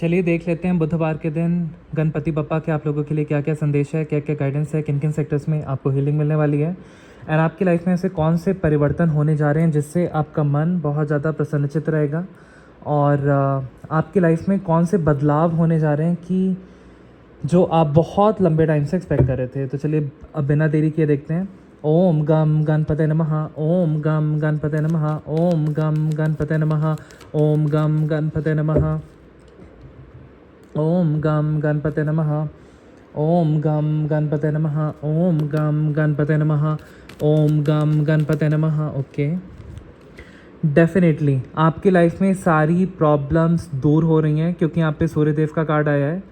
चलिए देख लेते हैं बुधवार के दिन गणपति बप्पा के आप लोगों के लिए क्या क्या संदेश है, क्या क्या गाइडेंस है, किन किन सेक्टर्स में आपको हीलिंग मिलने वाली है एंड आपकी लाइफ में ऐसे कौन से परिवर्तन होने जा रहे हैं जिससे आपका मन बहुत ज़्यादा प्रसन्नचित्त रहेगा और आपकी लाइफ में कौन से बदलाव होने जा रहे हैं कि जो आप बहुत लंबे टाइम से एक्सपेक्ट कर रहे थे। तो चलिए अब बिना देरी किए देखते हैं। ओम गम गणपते नमः, ओम गम गणपते नमः, ओम गम गणपते नमः, ओम गम गणपते नमः, ओम गम गणपते नमः, ओम गम गणपते नमः, ओम गम गणपते नमः, ओम गम गणपते नमः। ओके, डेफिनेटली आपकी लाइफ में सारी प्रॉब्लम्स दूर हो रही हैं क्योंकि यहाँ पे सूर्यदेव का कार्ड आया है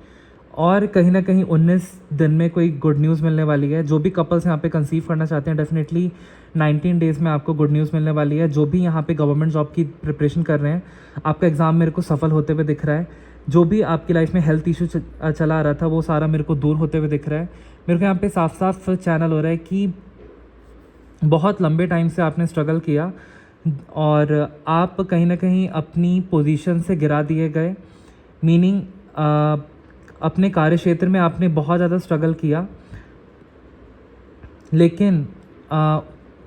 और कहीं ना कहीं 19 दिन में कोई गुड न्यूज़ मिलने वाली है। जो भी कपल्स यहाँ पे कंसीव करना चाहते हैं डेफिनेटली 19 डेज़ में आपको गुड न्यूज़ मिलने वाली है। जो भी यहाँ पे गवर्नमेंट जॉब की प्रिपरेशन कर रहे हैं, आपका एग्ज़ाम मेरे को सफल होते हुए दिख रहा है। जो भी आपकी लाइफ में हेल्थ इशू चला आ रहा था वो सारा मेरे को दूर होते हुए दिख रहा है। मेरे को यहाँ पे साफ साफ चैनल हो रहा है कि बहुत लंबे टाइम से आपने स्ट्रगल किया और आप कहीं ना कहीं अपनी पोजीशन से गिरा दिए गए। मीनिंग अपने कार्य क्षेत्र में आपने बहुत ज़्यादा स्ट्रगल किया लेकिन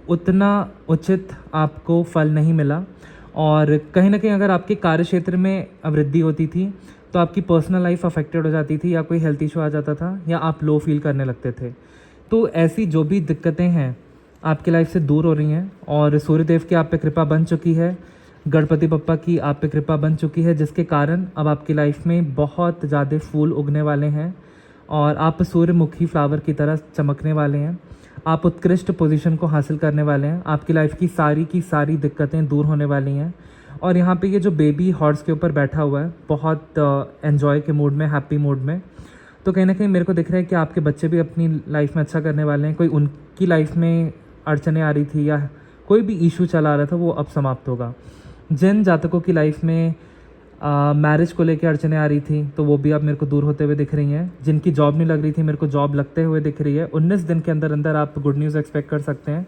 उतना उचित आपको फल नहीं मिला और कहीं ना कहीं अगर आपके कार्य क्षेत्र में वृद्धि होती थी तो आपकी पर्सनल लाइफ अफेक्टेड हो जाती थी या कोई हेल्थ इशू आ जाता था या आप लो फील करने लगते थे। तो ऐसी जो भी दिक्कतें हैं आपकी लाइफ से दूर हो रही हैं और सूर्यदेव की आप पे कृपा बन चुकी है, गणपति बप्पा की आप पे कृपा बन चुकी है, जिसके कारण अब आपकी लाइफ में बहुत ज़्यादा फूल उगने वाले हैं और आप सूर्यमुखी फ्लावर की तरह चमकने वाले हैं। आप उत्कृष्ट पोजीशन को हासिल करने वाले हैं। आपकी लाइफ की सारी दिक्कतें दूर होने वाली हैं और यहाँ पे ये जो बेबी हॉर्स के ऊपर बैठा हुआ है बहुत एन्जॉय के मूड में, हैप्पी मूड में। तो कहीं ना कहीं मेरे को दिख रहा है कि आपके बच्चे भी अपनी लाइफ में अच्छा करने वाले हैं। कोई उनकी लाइफ में अड़चने आ रही थी या कोई भी इशू चला आ रहा था वो अब समाप्त होगा। जिन जातकों की लाइफ में मैरिज को लेकर अड़चने आ रही थी तो वो भी अब मेरे को दूर होते हुए दिख रही हैं। जिनकी जॉब नहीं लग रही थी मेरे को जॉब लगते हुए दिख रही है। 19 दिन के अंदर अंदर आप गुड न्यूज़ एक्सपेक्ट कर सकते हैं।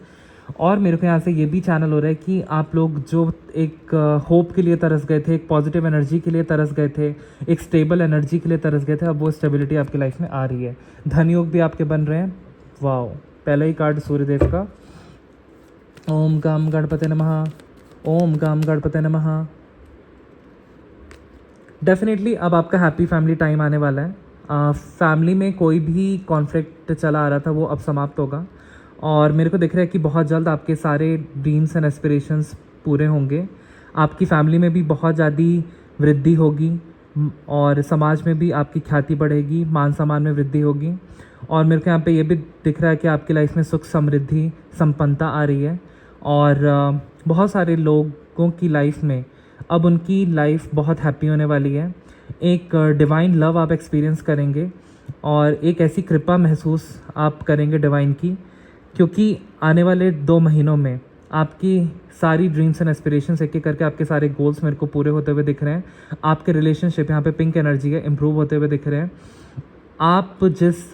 और मेरे को यहाँ से ये भी चैनल हो रहा है कि आप लोग जो एक होप के लिए तरस गए थे, एक पॉजिटिव एनर्जी के लिए तरस गए थे, एक स्टेबल एनर्जी के लिए तरस गए थे, अब वो स्टेबिलिटी आपकी लाइफ में आ रही है। धन योग भी आपके बन रहे हैं। वाओ, पहला ही कार्ड सूर्यदेव का। ओम गम गणपते नमः, ओम गम गणपते नमः। डेफिनेटली अब आपका हैप्पी फैमिली टाइम आने वाला है। फैमिली में कोई भी कॉन्फ्लिक्ट चला आ रहा था वो अब समाप्त होगा और मेरे को दिख रहा है कि बहुत जल्द आपके सारे ड्रीम्स एंड एस्पिरेशंस पूरे होंगे। आपकी फैमिली में भी बहुत ज़्यादा वृद्धि होगी और समाज में भी आपकी ख्याति बढ़ेगी, मान सम्मान में वृद्धि होगी। और मेरे को यहाँ पे ये भी दिख रहा है कि आपकी लाइफ में सुख समृद्धि संपन्नता आ रही है और बहुत सारे लोगों की लाइफ में अब उनकी लाइफ बहुत हैप्पी होने वाली है। एक डिवाइन लव आप एक्सपीरियंस करेंगे और एक ऐसी कृपा महसूस आप करेंगे डिवाइन की, क्योंकि आने वाले 2 महीनों में आपकी सारी ड्रीम्स एंड एस्पिरेशंस एक एक करके आपके सारे गोल्स मेरे को पूरे होते हुए दिख रहे हैं। आपके रिलेशनशिप, यहाँ पे पिंक एनर्जी है, इम्प्रूव होते हुए दिख रहे हैं। आप जिस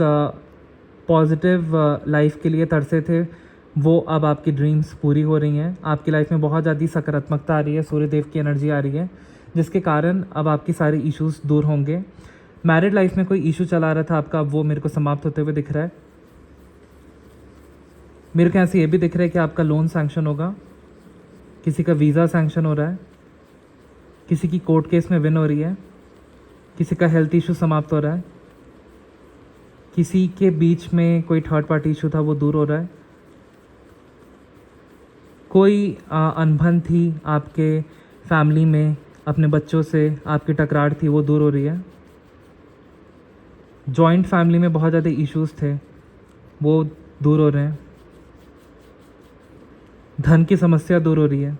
पॉजिटिव लाइफ के लिए तरसे थे वो अब आपकी ड्रीम्स पूरी हो रही हैं। आपकी लाइफ में बहुत ज़्यादा सकारात्मकता आ रही है, सूर्यदेव की एनर्जी आ रही है, जिसके कारण अब आपकी सारी इश्यूज़ दूर होंगे। मैरिड लाइफ में कोई इशू चला आ रहा था आपका, अब वो मेरे को समाप्त होते हुए दिख रहा है। मेरे को यहाँ से ये भी दिख रहा है कि आपका लोन सैंक्शन होगा, किसी का वीज़ा सैंक्शन हो रहा है, किसी की कोर्ट केस में विन हो रही है, किसी का हेल्थ इशू समाप्त हो रहा है, किसी के बीच में कोई थर्ड पार्टी इशू था वो दूर हो रहा है, कोई अनबन थी आपके फैमिली में अपने बच्चों से, आपकी टकरार थी वो दूर हो रही है। जॉइंट फैमिली में बहुत ज़्यादा इश्यूज थे वो दूर हो रहे हैं। धन की समस्या दूर हो रही है।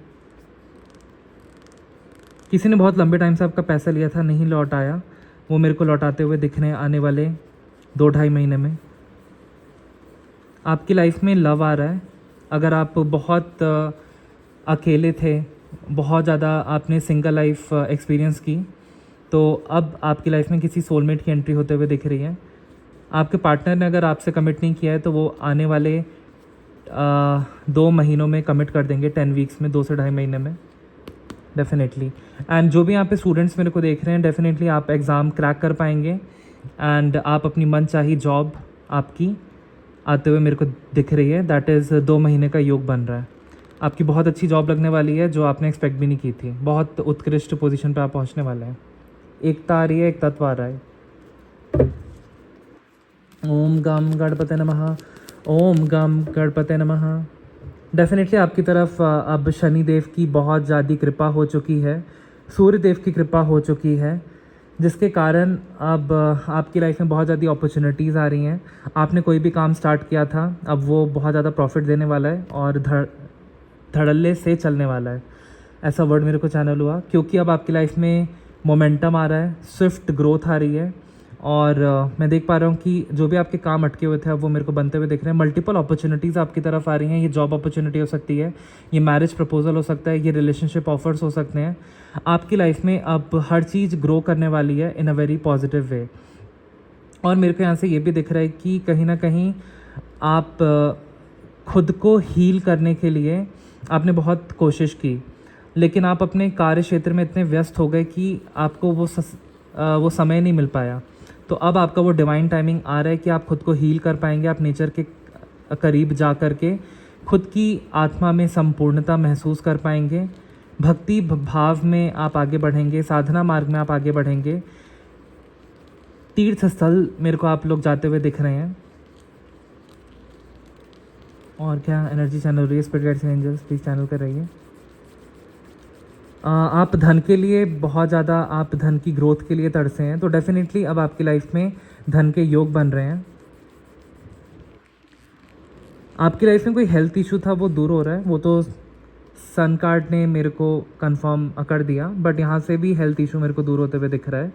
किसी ने बहुत लंबे टाइम से आपका पैसा लिया था, नहीं लौट आया, वो मेरे को लौटाते हुए दिख रहे हैं आने वाले 2-2.5 महीने में। आपकी लाइफ में लव आ रहा है। अगर आप बहुत अकेले थे, बहुत ज़्यादा आपने सिंगल लाइफ एक्सपीरियंस की, तो अब आपकी लाइफ में किसी सोलमेट की एंट्री होते हुए दिख रही है। आपके पार्टनर ने अगर आपसे कमिट नहीं किया है तो वो आने वाले 2 महीनों में कमिट कर देंगे, 10 वीक्स में, 2 से 2.5 महीने में। डेफिनेटली। एंड जो भी यहाँ पे स्टूडेंट्स मेरे को देख रहे हैं, डेफिनेटली आप एग्ज़ाम क्रैक कर पाएंगे एंड आप अपनी मनचाही जॉब आपकी आते हुए मेरे को दिख रही है। दैट इज़ 2 महीने का योग बन रहा है। आपकी बहुत अच्छी जॉब लगने वाली है जो आपने एक्सपेक्ट भी नहीं की थी। बहुत उत्कृष्ट पोजीशन पे आप पहुंचने वाले हैं। एकता आ रही है, एक तत्व आ रहा है। ओम गम गणपते नमः, ओम गम गणपते नमः। डेफिनेटली आपकी तरफ अब शनि देव की बहुत ज़्यादा कृपा हो चुकी है, सूर्य देव की कृपा हो चुकी है, जिसके कारण अब आपकी लाइफ में बहुत ज़्यादा अपॉर्चुनिटीज़ आ रही हैं। आपने कोई भी काम स्टार्ट किया था, अब वो बहुत ज़्यादा प्रॉफिट देने वाला है और धड़ल्ले से चलने वाला है। ऐसा वर्ड मेरे को चैनल हुआ, क्योंकि अब आपकी लाइफ में मोमेंटम आ रहा है, स्विफ्ट ग्रोथ आ रही है। और मैं देख पा रहा हूँ कि जो भी आपके काम अटके हुए थे अब वो मेरे को बनते हुए दिख रहे हैं। मल्टीपल अपॉर्चुनिटीज़ आपकी तरफ आ रही हैं। ये जॉब अपॉर्चुनिटी हो सकती है, ये मैरिज प्रपोजल हो सकता है, ये रिलेशनशिप ऑफर्स हो सकते हैं। आपकी लाइफ में अब हर चीज़ ग्रो करने वाली है इन अ वेरी पॉजिटिव वे। और मेरे को यहाँ से ये भी दिख रहा है कि कहीं ना कहीं आप खुद को हील करने के लिए आपने बहुत कोशिश की, लेकिन आप अपने कार्य क्षेत्र में इतने व्यस्त हो गए कि आपको वो समय नहीं मिल पाया। तो अब आपका वो डिवाइन टाइमिंग आ रहा है कि आप खुद को हील कर पाएंगे। आप नेचर के करीब जा कर के खुद की आत्मा में संपूर्णता महसूस कर पाएंगे। भक्ति भाव में आप आगे बढ़ेंगे, साधना मार्ग में आप आगे बढ़ेंगे। तीर्थ स्थल मेरे को आप लोग जाते हुए दिख रहे हैं। और क्या एनर्जी चैनल रही है, spirit guides and angels please channel कर रही है। आप धन के लिए बहुत ज़्यादा, आप धन की ग्रोथ के लिए तरसे हैं, तो डेफिनेटली अब आपकी लाइफ में धन के योग बन रहे हैं। आपकी लाइफ में कोई हेल्थ इशू था वो दूर हो रहा है, वो तो सन कार्ड ने मेरे को कंफर्म कर दिया, बट यहाँ से भी हेल्थ इशू मेरे को दूर होते हुए दिख रहा है।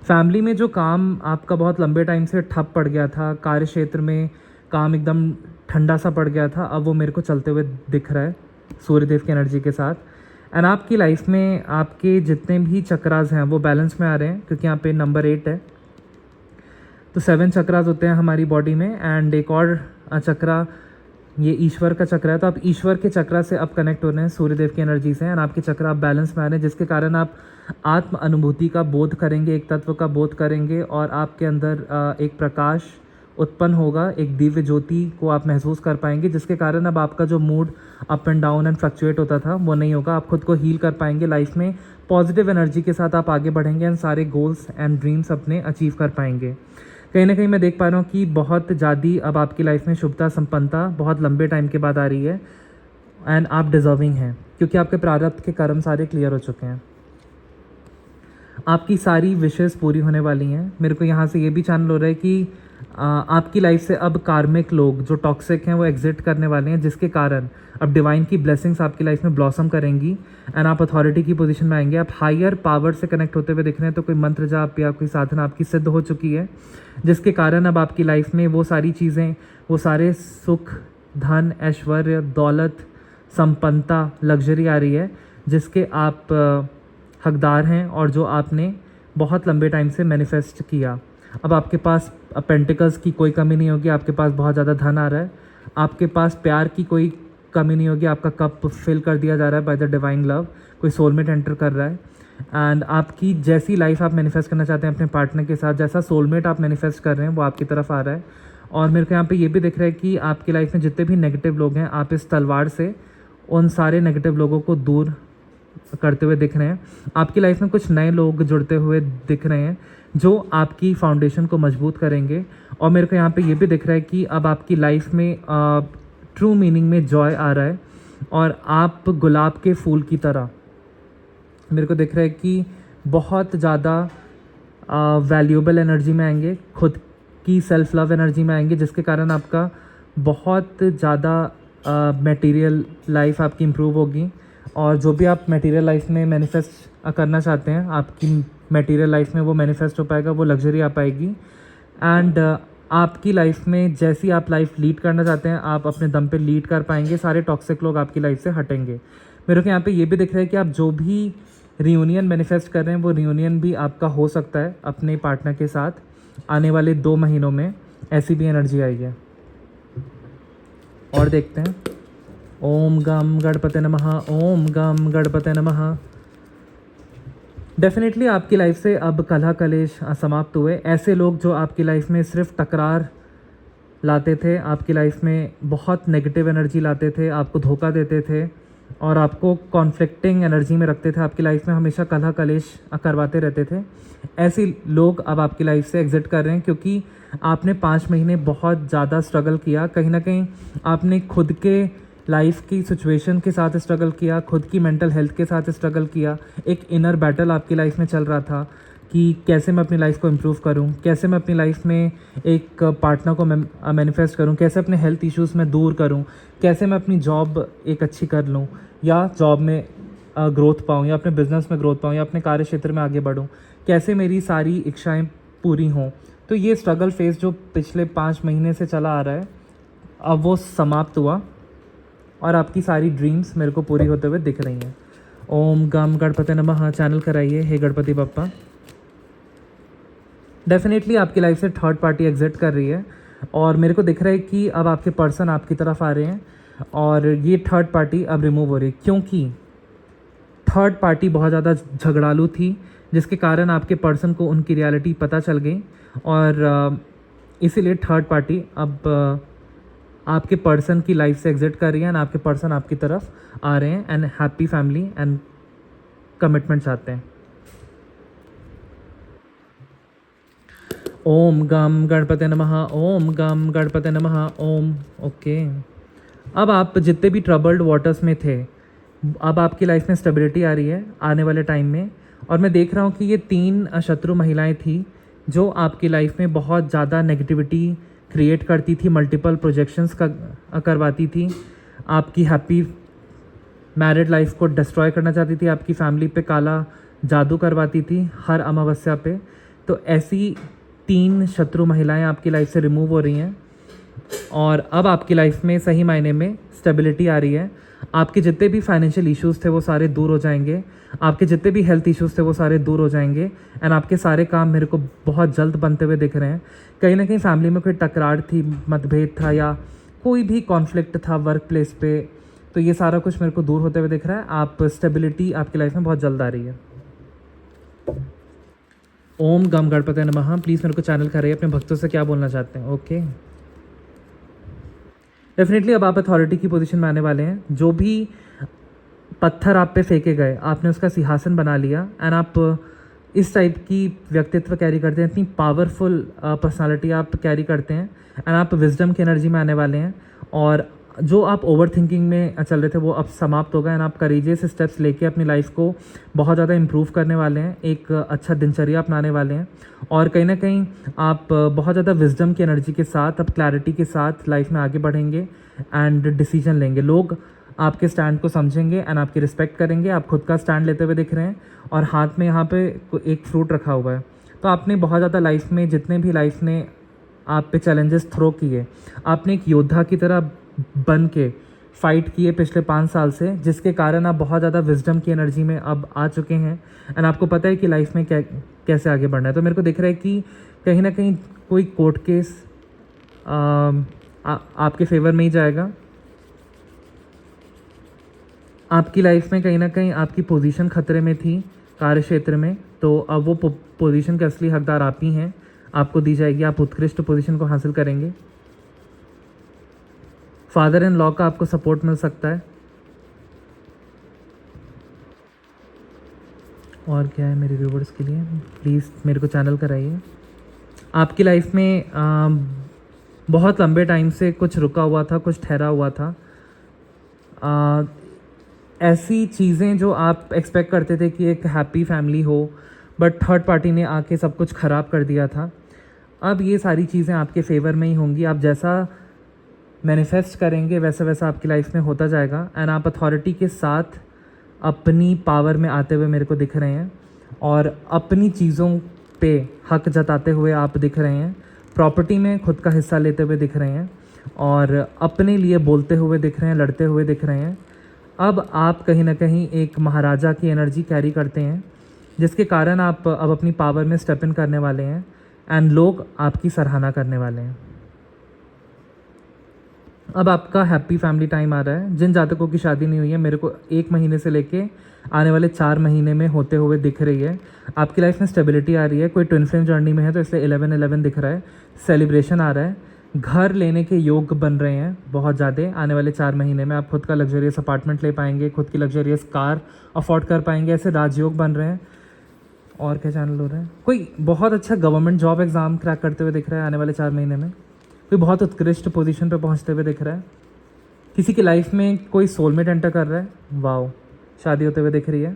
फैमिली में जो काम आपका बहुत लंबे टाइम से ठप पड़ गया था, कार्य क्षेत्र में काम एकदम ठंडा सा पड़ गया था, अब वो मेरे को चलते हुए दिख रहा है सूर्यदेव की एनर्जी के साथ। एंड आपकी लाइफ में आपके जितने भी चक्रास हैं वो बैलेंस में आ रहे हैं, क्योंकि यहाँ पे नंबर 8 है। तो 7 चक्रास होते हैं हमारी बॉडी में, एंड एक और चक्रा ये ईश्वर का चक्र है। तो आप ईश्वर के चक्रा से अब कनेक्ट हो रहे हैं सूर्यदेव की एनर्जी से, एंड आपके चक्र आप बैलेंस में आ रहे हैं, जिसके कारण आप आत्म अनुभूति का बोध करेंगे, एक तत्व का बोध करेंगे, और आपके अंदर एक प्रकाश उत्पन्न होगा, एक दिव्य ज्योति को आप महसूस कर पाएंगे, जिसके कारण अब आपका जो mood up and down and fluctuate होता था वो नहीं होगा। आप खुद को हील कर पाएंगे, लाइफ में पॉजिटिव एनर्जी के साथ आप आगे बढ़ेंगे एंड सारे गोल्स एंड ड्रीम्स अपने अचीव कर पाएंगे। कहीं ना कहीं मैं देख पा रहा हूँ कि बहुत ज़्यादा अब आपकी लाइफ में शुभता संपन्नता बहुत लंबे टाइम के बाद आ रही है, एंड आप डिजर्विंग हैं, क्योंकि आपके प्रारब्ध के कर्म सारे क्लियर हो चुके हैं। आपकी सारी विशेष पूरी होने वाली हैं। मेरे को यहाँ से ये भी चैनल हो रहा है कि आपकी लाइफ से अब कार्मिक लोग जो टॉक्सिक हैं वो एग्जिट करने वाले हैं, जिसके कारण अब डिवाइन की ब्लेसिंग्स आपकी लाइफ में ब्लॉसम करेंगी एंड आप अथॉरिटी की पोजीशन में आएंगे। आप हायर पावर से कनेक्ट होते हुए दिख रहे हैं, तो कोई मंत्र जाप या कोई साधना आपकी सिद्ध हो चुकी है, जिसके कारण अब आपकी लाइफ में वो सारी चीज़ें, वो सारे सुख, धन, ऐश्वर्य, दौलत, संपन्नता, लग्जरी आ रही है, जिसके आप हकदार हैं और जो आपने बहुत लंबे टाइम से मैनिफेस्ट किया। अब आपके पास पेंटिकल्स की कोई कमी नहीं होगी, आपके पास बहुत ज़्यादा धन आ रहा है, आपके पास प्यार की कोई कमी नहीं होगी, आपका कप फिल कर दिया जा रहा है बाय द डिवाइन लव, कोई सोलमेट एंटर कर रहा है। एंड आपकी जैसी लाइफ आप मैनिफेस्ट करना चाहते हैं अपने पार्टनर के साथ, जैसा सोलमेट आप मैनिफेस्ट कर रहे हैं वो आपकी तरफ आ रहा है। और मेरे को यहाँ पे ये भी दिख रहा है कि आपकी लाइफ में जितने भी नेगेटिव लोग हैं, आप इस तलवार से उन सारे नेगेटिव लोगों को दूर करते हुए दिख रहे हैं। आपकी लाइफ में कुछ नए लोग जुड़ते हुए दिख रहे हैं जो आपकी फाउंडेशन को मजबूत करेंगे। और मेरे को यहाँ पे ये भी दिख रहा है कि अब आपकी लाइफ में ट्रू मीनिंग में जॉय आ रहा है, और आप गुलाब के फूल की तरह मेरे को दिख रहा है कि बहुत ज़्यादा वैल्यूएबल एनर्जी में आएंगे, खुद की सेल्फ लव एनर्जी में आएंगे, जिसके कारण आपका बहुत ज़्यादा मटेरियल लाइफ आपकी इम्प्रूव होगी। और जो भी आप मटेरियल लाइफ में मैनिफेस्ट करना चाहते हैं, आपकी मटेरियल लाइफ में वो मैनिफेस्ट हो पाएगा, वो लग्जरी आ पाएगी। एंड आपकी लाइफ में जैसी आप लाइफ लीड करना चाहते हैं, आप अपने दम पे लीड कर पाएंगे, सारे टॉक्सिक लोग आपकी लाइफ से हटेंगे। मेरे को यहाँ पे ये भी दिख रहा है कि आप जो भी रियूनियन मैनिफेस्ट कर रहे हैं वो रियूनियन भी आपका हो सकता है अपने पार्टनर के साथ आने वाले 2 महीनों में, ऐसी भी एनर्जी आई है। और देखते हैं ओम गम गणपते नमः, ओम गम गणपते नमः। डेफिनेटली आपकी लाइफ से अब कलह कलेश समाप्त हुए। ऐसे लोग जो आपकी लाइफ में सिर्फ टकरार लाते थे, आपकी लाइफ में बहुत नेगेटिव एनर्जी लाते थे, आपको धोखा देते थे और आपको कॉन्फ्लिक्टिंग एनर्जी में रखते थे, आपकी लाइफ में हमेशा कलह कलेश करवाते रहते थे, ऐसे लोग अब आपकी लाइफ से एग्ज़िट कर रहे हैं क्योंकि आपने 5 महीने बहुत ज़्यादा स्ट्रगल किया। कहीं ना कहीं आपने खुद के लाइफ की सिचुएशन के साथ स्ट्रगल किया, खुद की मेंटल हेल्थ के साथ स्ट्रगल किया। एक इनर बैटल आपकी लाइफ में चल रहा था कि कैसे मैं अपनी लाइफ को इम्प्रूव करूं, कैसे मैं अपनी लाइफ में एक पार्टनर को मैनिफेस्ट करूं, कैसे अपने हेल्थ इश्यूज़ में दूर करूं, कैसे मैं अपनी जॉब एक अच्छी कर लूं या जॉब में ग्रोथ पाऊं या अपने बिजनेस में ग्रोथ पाऊं या अपने कार्य क्षेत्र में आगे बढ़ूं, कैसे मेरी सारी इच्छाएं पूरी हों। तो ये स्ट्रगल फेज़ जो पिछले 5 महीने से चला आ रहा है, अब वो समाप्त हुआ और आपकी सारी ड्रीम्स मेरे को पूरी होते हुए दिख रही हैं। ओम गम गणपति नमः चैनल कराइए, हे गणपति बप्पा। डेफिनेटली आपकी लाइफ से थर्ड पार्टी एग्जिट कर रही है और मेरे को दिख रहा है कि अब आपके पर्सन आपकी तरफ आ रहे हैं और ये थर्ड पार्टी अब रिमूव हो रही है क्योंकि थर्ड पार्टी बहुत ज़्यादा झगड़ालू थी, जिसके कारण आपके पर्सन को उनकी रियलिटी पता चल गई और इसीलिए थर्ड पार्टी अब आपके पर्सन की लाइफ से एग्जिट कर रही है एंड आपके पर्सन आपकी तरफ आ रहे हैं and happy family and commitment चाहते हैं। ओम गम गणपते नमः, ओम गम गणपते नमः, ओम। ओके, अब आप जितने भी ट्रबल्ड वाटर्स में थे, अब आपकी लाइफ में स्टेबिलिटी आ रही है आने वाले टाइम में। और मैं देख रहा हूँ कि ये 3 शत्रु महिलाएं थी जो आपकी लाइफ में बहुत ज़्यादा नेगेटिविटी क्रिएट करती थी, मल्टीपल प्रोजेक्शंस का करवाती थी, आपकी हैप्पी मैरिड लाइफ को डिस्ट्रॉय करना चाहती थी, आपकी फैमिली पे काला जादू करवाती थी हर अमावस्या पे। तो ऐसी 3 शत्रु महिलाएं आपकी लाइफ से रिमूव हो रही हैं और अब आपकी लाइफ में सही मायने में स्टेबिलिटी आ रही है। आपके जितने भी फाइनेंशियल इश्यूज़ थे वो सारे दूर हो जाएंगे, आपके जितने भी हेल्थ इश्यूज़ थे वो सारे दूर हो जाएंगे एंड आपके सारे काम मेरे को बहुत जल्द बनते हुए दिख रहे हैं। कहीं ना कहीं फैमिली में कोई टकरार थी, मतभेद था या कोई भी कॉन्फ्लिक्ट था वर्क प्लेस पे, तो ये सारा कुछ मेरे को दूर होते हुए दिख रहा है। आप स्टेबिलिटी आपकी लाइफ में बहुत जल्द आ रही है। ओम गम गणपते नमः। प्लीज़ मेरे को चैनल करिए, अपने भक्तों से क्या बोलना चाहते हैं। ओके, डेफिनेटली अब आप अथॉरिटी की पोजीशन में आने वाले हैं। जो भी पत्थर आप पे फेंके गए, आपने उसका सिंहासन बना लिया एंड आप इस टाइप की व्यक्तित्व कैरी करते हैं, इतनी पावरफुल पर्सनालिटी आप कैरी करते हैं एंड आप विजडम की एनर्जी में आने वाले हैं। और जो आप ओवर थिंकिंग में चल रहे थे वो अब समाप्त होगा एंड आप करेजियस स्टेप्स लेके अपनी लाइफ को बहुत ज़्यादा इम्प्रूव करने वाले हैं, एक अच्छा दिनचर्या अपनाने वाले हैं और कहीं ना कहीं आप बहुत ज़्यादा विजडम की एनर्जी के साथ, अब क्लैरिटी के साथ लाइफ में आगे बढ़ेंगे एंड डिसीजन लेंगे। लोग आपके स्टैंड को समझेंगे एंड आपकी रिस्पेक्ट करेंगे। आप खुद का स्टैंड लेते हुए दिख रहे हैं और हाथ में यहाँ पे एक फ्रूट रखा हुआ है। तो आपने बहुत ज़्यादा लाइफ में, जितने भी लाइफ ने आप पे चैलेंजेस थ्रो किए, आपने एक योद्धा की तरह बन के फाइट किए पिछले 5 साल से, जिसके कारण आप बहुत ज़्यादा विजडम की एनर्जी में अब आ चुके हैं एंड आपको पता है कि लाइफ में कैसे आगे बढ़ना है। तो मेरे को दिख रहा है कि कहीं ना कहीं कोई कोर्ट केस आपके फेवर में ही जाएगा। आपकी लाइफ में कहीं ना कहीं आपकी पोजीशन खतरे में थी कार्य क्षेत्र में, तो अब वो पोजीशन के असली हकदार आप ही हैं, आपको दी जाएगी, आप उत्कृष्ट पोजीशन को हासिल करेंगे। फादर इन लॉ का आपको सपोर्ट मिल सकता है। और क्या है मेरे व्यूवर्स के लिए, प्लीज़ मेरे को चैनल कराइए। आपकी लाइफ में बहुत लंबे टाइम से कुछ रुका हुआ था, कुछ ठहरा हुआ था। ऐसी चीज़ें जो आप एक्सपेक्ट करते थे कि एक हैप्पी फैमिली हो, बट थर्ड पार्टी ने आके सब कुछ ख़राब कर दिया था। अब ये सारी चीज़ें आपके फेवर में ही होंगी। आप जैसा मैनिफेस्ट करेंगे वैसा वैसा आपकी लाइफ में होता जाएगा एंड आप अथॉरिटी के साथ अपनी पावर में आते हुए मेरे को दिख रहे हैं और अपनी चीज़ों पे हक जताते हुए आप दिख रहे हैं। प्रॉपर्टी में खुद का हिस्सा लेते हुए दिख रहे हैं और अपने लिए बोलते हुए दिख रहे हैं, लड़ते हुए दिख रहे हैं। अब आप कहीं ना कहीं एक महाराजा की एनर्जी कैरी करते हैं, जिसके कारण आप अब अपनी पावर में स्टेप इन करने वाले हैं एंड लोग आपकी सराहना करने वाले हैं। अब आपका हैप्पी फैमिली टाइम आ रहा है। जिन जातकों की शादी नहीं हुई है, मेरे को 1 महीने से लेके आने वाले 4 महीने में होते हुए दिख रही है। आपकी लाइफ में स्टेबिलिटी आ रही है। कोई ट्विन फ्लेम जर्नी में है तो इसलिए 11-11 दिख रहा है। सेलिब्रेशन आ रहा है। घर लेने के योग बन रहे हैं बहुत ज़्यादा। आने वाले 4 महीने में आप खुद का लग्जरियस अपार्टमेंट ले पाएंगे, खुद की लग्जरियस कार अफोर्ड कर पाएंगे। ऐसे राजयोग बन रहे हैं। और क्या चैनल हो रहा है? कोई बहुत अच्छा गवर्नमेंट जॉब एग्ज़ाम क्रैक करते हुए दिख रहा है आने वाले 4 महीने में। कोई बहुत उत्कृष्ट पोजीशन पे पहुंचते हुए दिख रहा है। किसी की लाइफ में कोई सोलमेट एंटर कर रहा है। वाओ, शादी होते हुए दिख रही है।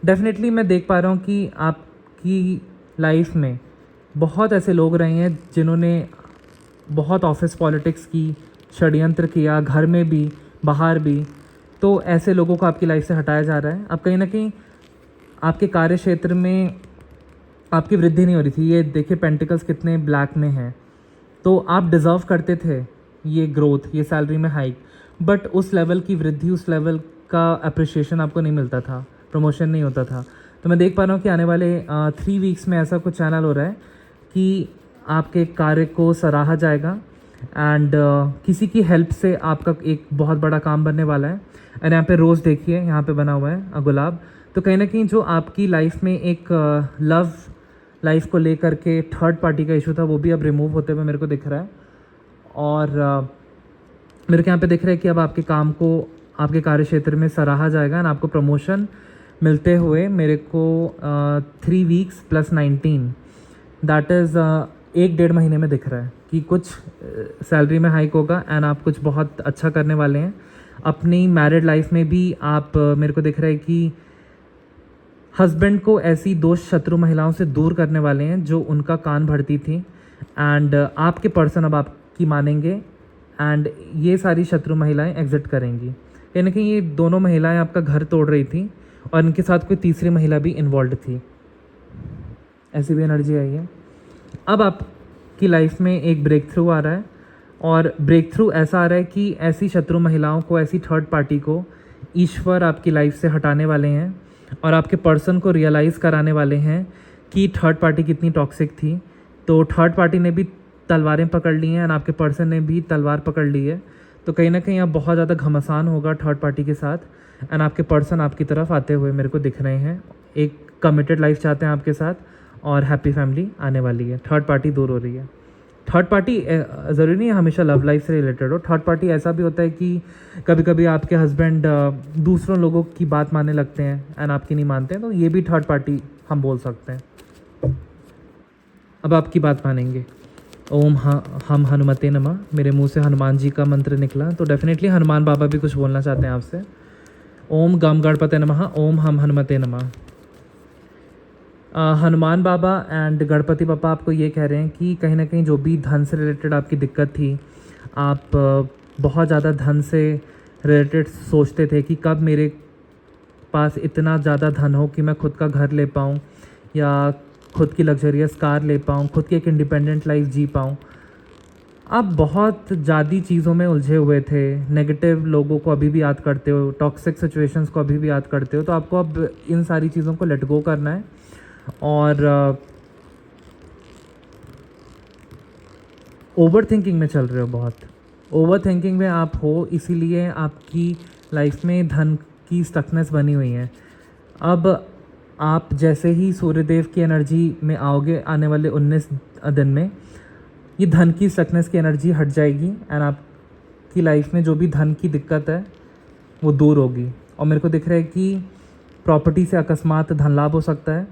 डेफिनेटली मैं देख पा रहा हूँ कि आपकी लाइफ में बहुत ऐसे लोग रहे हैं जिन्होंने बहुत ऑफिस पॉलिटिक्स की, षड्यंत्र किया, घर में भी बाहर भी। तो ऐसे लोगों को आपकी लाइफ से हटाया जा रहा है। अब कहीं ना कहीं आपके कार्य क्षेत्र में आपकी वृद्धि नहीं हो रही थी। ये देखिए पेंटिकल्स कितने ब्लैक में हैं। तो आप डिज़र्व करते थे ये ग्रोथ, ये सैलरी में हाइक, बट उस लेवल की वृद्धि, उस लेवल का अप्रिशिएशन आपको नहीं मिलता था, प्रमोशन नहीं होता था। तो मैं देख पा रहा हूँ कि आने वाले 3 वीक्स में ऐसा कुछ चैनल हो रहा है कि आपके कार्य को सराहा जाएगा एंड किसी की हेल्प से आपका एक बहुत बड़ा काम बनने वाला है। और यहाँ पे रोज़ देखिए, यहाँ पे बना हुआ है गुलाब। तो कहीं ना कहीं जो आपकी लाइफ में एक लव लाइफ को लेकर के थर्ड पार्टी का इशू था, वो भी अब रिमूव होते हुए मेरे को दिख रहा है। और मेरे को यहाँ पे दिख रहा है कि अब आपके काम को आपके कार्य क्षेत्र में सराहा जाएगा एंड आपको प्रमोशन मिलते हुए मेरे को 3 वीक्स + 19 दैट इज़ 1-1.5 महीने में दिख रहा है कि कुछ सैलरी में हाइक होगा एंड आप कुछ बहुत अच्छा करने वाले हैं। अपनी मैरिड लाइफ में भी आप मेरे को दिख रहा है कि हस्बैंड को ऐसी दोस्त शत्रु महिलाओं से दूर करने वाले हैं जो उनका कान भरती थी एंड आपके पर्सन अब आपकी मानेंगे एंड ये सारी शत्रु महिलाएं एग्जिट करेंगी। कहीं ना कहीं ये दोनों महिलाएं आपका घर तोड़ रही थी और इनके साथ कोई तीसरी महिला भी इन्वॉल्व थी। ऐसी भी एनर्जी आई है। अब आपकी लाइफ में एक ब्रेक थ्रू आ रहा है और ब्रेक थ्रू ऐसा आ रहा है कि ऐसी शत्रु महिलाओं को, ऐसी थर्ड पार्टी को ईश्वर आपकी लाइफ से हटाने वाले हैं और आपके पर्सन को रियलाइज़ कराने वाले हैं कि थर्ड पार्टी कितनी टॉक्सिक थी। तो थर्ड पार्टी ने भी तलवारें पकड़ ली हैं और आपके पर्सन ने भी तलवार पकड़ ली है। तो कहीं ना कहीं अब बहुत ज़्यादा घमासान होगा थर्ड पार्टी के साथ एंड आपके पर्सन आपकी तरफ आते हुए मेरे को दिख रहे हैं। एक कमिटेड लाइफ चाहते हैं आपके साथ और हैप्पी फैमिली आने वाली है। थर्ड पार्टी दूर हो रही है। थर्ड पार्टी ज़रूरी नहीं है हमेशा लव लाइफ से रिलेटेड हो। थर्ड पार्टी ऐसा भी होता है कि कभी कभी आपके हस्बैंड दूसरों लोगों की बात मानने लगते हैं एंड आपकी नहीं मानते हैं, तो ये भी थर्ड पार्टी हम बोल सकते हैं। अब आपकी बात मानेंगे। ओम हम हनुमते नमः। मेरे मुंह से हनुमान जी का मंत्र निकला, तो डेफिनेटली हनुमान बाबा भी कुछ बोलना चाहते हैं आपसे। ओम गम गणपते नमः। ओम हम हनुमते नमः। हनुमान बाबा एंड गणपति पापा आपको ये कह रहे हैं कि कहीं ना कहीं जो भी धन से रिलेटेड आपकी दिक्कत थी, आप बहुत ज़्यादा धन से रिलेटेड सोचते थे कि कब मेरे पास इतना ज़्यादा धन हो कि मैं खुद का घर ले पाऊँ या खुद की लग्जरियस कार ले पाऊँ, खुद की एक इंडिपेंडेंट लाइफ जी पाऊँ। आप बहुत ज़्यादा चीज़ों में उलझे हुए थे। नेगेटिव लोगों को अभी भी याद करते हो, टॉक्सिक सिचुएशंस को अभी भी याद करते हो। तो आपको अब इन सारी चीज़ों को लेट गो करना है और ओवर थिंकिंग में चल रहे हो। बहुत ओवर थिंकिंग में आप हो, इसीलिए आपकी लाइफ में धन की स्टकनेस बनी हुई है। अब आप जैसे ही सूर्यदेव की एनर्जी में आओगे आने वाले 19 दिन में, ये धन की स्टकनेस की एनर्जी हट जाएगी एंड आपकी लाइफ में जो भी धन की दिक्कत है वो दूर होगी। और मेरे को दिख रहा है कि प्रॉपर्टी से अकस्मात धन लाभ हो सकता है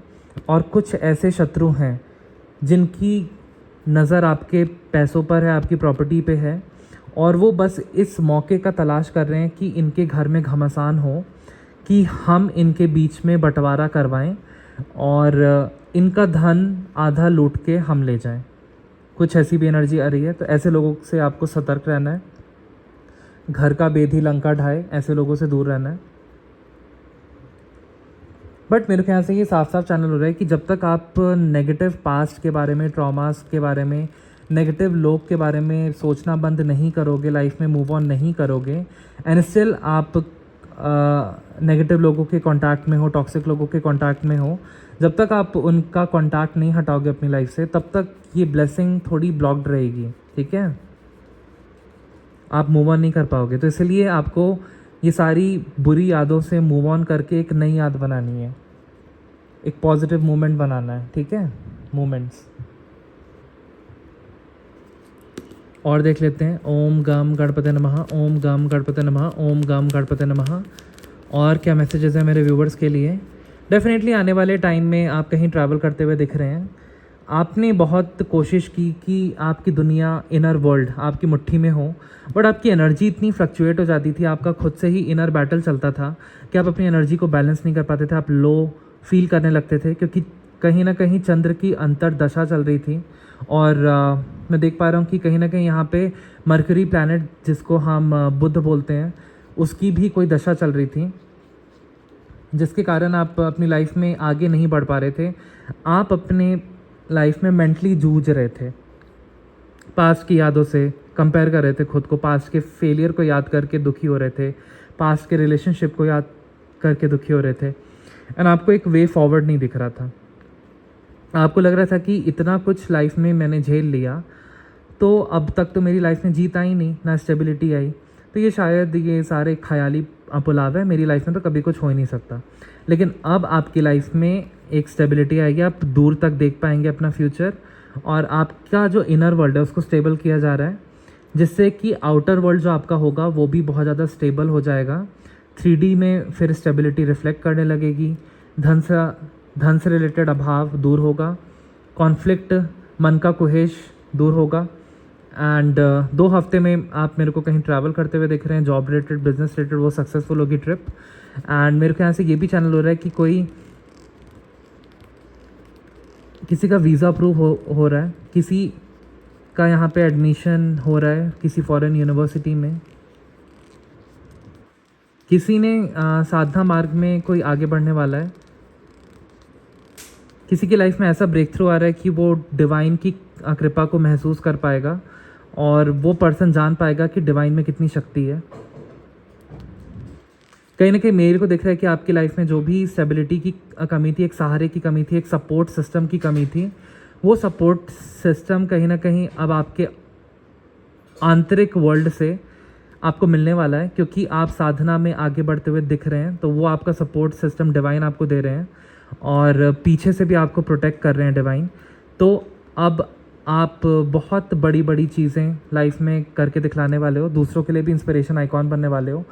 और कुछ ऐसे शत्रु हैं जिनकी नज़र आपके पैसों पर है, आपकी प्रॉपर्टी पे है और वो बस इस मौके का तलाश कर रहे हैं कि इनके घर में घमासान हो, कि हम इनके बीच में बंटवारा करवाएं और इनका धन आधा लूट के हम ले जाएं। कुछ ऐसी भी एनर्जी आ रही है। तो ऐसे लोगों से आपको सतर्क रहना है। घर का बेधी लंका ढाए, ऐसे लोगों से दूर रहना है। बट मेरे ख्याल से ये साफ साफ चैनल हो रहा है कि जब तक आप नेगेटिव पास्ट के बारे में, ट्रॉमास के बारे में, नेगेटिव लोग के बारे में सोचना बंद नहीं करोगे, लाइफ में मूव ऑन नहीं करोगे एंड स्टिल आप नेगेटिव लोगों के कांटेक्ट में हो, टॉक्सिक लोगों के कांटेक्ट में हो, जब तक आप उनका कांटेक्ट नहीं हटाओगे अपनी लाइफ से, तब तक ये ब्लेसिंग थोड़ी ब्लॉक्ड रहेगी। ठीक है। आप मूव ऑन नहीं कर पाओगे। तो इसलिए आपको ये सारी बुरी यादों से मूव ऑन करके एक नई याद बनानी है, एक पॉजिटिव मोमेंट बनाना है, ठीक है, मोमेंट्स। और देख लेते हैं। ओम गम गणपते नमः, ओम गम गणपते नमः, ओम गम गणपते नमः। और क्या मैसेजेस हैं मेरे व्यूवर्स के लिए? डेफिनेटली आने वाले टाइम में आप कहीं ट्रैवल करते हुए दिख रहे हैं। आपने बहुत कोशिश की कि आपकी दुनिया, इनर वर्ल्ड आपकी मुट्ठी में हो, बट आपकी एनर्जी इतनी फ्लक्चुएट हो जाती थी, आपका खुद से ही इनर बैटल चलता था कि आप अपनी एनर्जी को बैलेंस नहीं कर पाते थे, आप लो फील करने लगते थे, क्योंकि कहीं ना कहीं चंद्र की अंतर्दशा चल रही थी। और मैं देख पा रहा हूँ कि कहीं ना कहीं यहाँ पे मरकरी प्लैनेट, जिसको हम बुध बोलते हैं, उसकी भी कोई दशा चल रही थी, जिसके कारण आप अपनी लाइफ में आगे नहीं बढ़ पा रहे थे। आप अपने लाइफ में मेंटली जूझ रहे थे, पास्ट की यादों से कंपेयर कर रहे थे खुद को, पास्ट के फेलियर को याद करके दुखी हो रहे थे, पास्ट के रिलेशनशिप को याद करके दुखी हो रहे थे, एंड आपको एक वे फॉरवर्ड नहीं दिख रहा था। आपको लग रहा था कि इतना कुछ लाइफ में मैंने झेल लिया, तो अब तक तो मेरी लाइफ में जीत आई नहीं, ना स्टेबिलिटी आई, तो ये शायद ये सारे ख्याली पुलाव है, मेरी लाइफ में तो कभी कुछ हो ही नहीं सकता। लेकिन अब आपकी लाइफ में एक स्टेबिलिटी आएगी, आप दूर तक देख पाएंगे अपना फ्यूचर, और आपका जो इनर वर्ल्ड है उसको स्टेबल किया जा रहा है, जिससे कि आउटर वर्ल्ड जो आपका होगा वो भी बहुत ज़्यादा स्टेबल हो जाएगा। 3D में फिर स्टेबिलिटी रिफ्लेक्ट करने लगेगी, धन से रिलेटेड अभाव दूर होगा, कॉन्फ्लिक्ट, मन का कुहेश दूर होगा। एंड 2 हफ्ते में आप मेरे को कहीं ट्रैवल करते हुए दिख रहे हैं, जॉब रिलेटेड, बिजनेस रिलेटेड, वो सक्सेसफुल होगी ट्रिप। एंड मेरे को यहाँ से ये भी चैनल हो रहा है कि किसी का वीज़ा अप्रूव हो रहा है, किसी का यहाँ पे एडमिशन हो रहा है किसी फॉरेन यूनिवर्सिटी में, किसी ने साधना मार्ग में कोई आगे बढ़ने वाला है, किसी की लाइफ में ऐसा ब्रेक थ्रू आ रहा है कि वो डिवाइन की कृपा को महसूस कर पाएगा, और वो पर्सन जान पाएगा कि डिवाइन में कितनी शक्ति है। कहीं ना कहीं मेरे को दिख रहा है कि आपकी लाइफ में जो भी स्टेबिलिटी की कमी थी, एक सहारे की कमी थी, एक सपोर्ट सिस्टम की कमी थी, वो सपोर्ट सिस्टम कहीं ना कहीं अब आपके आंतरिक वर्ल्ड से आपको मिलने वाला है, क्योंकि आप साधना में आगे बढ़ते हुए दिख रहे हैं। तो वो आपका सपोर्ट सिस्टम डिवाइन आपको दे रहे हैं, और पीछे से भी आपको प्रोटेक्ट कर रहे हैं डिवाइन। तो अब आप बहुत बड़ी बड़ी चीज़ें लाइफ में करके दिखलाने वाले हो, दूसरों के लिए भी इंस्पिरेशन आइकॉन बनने वाले हो।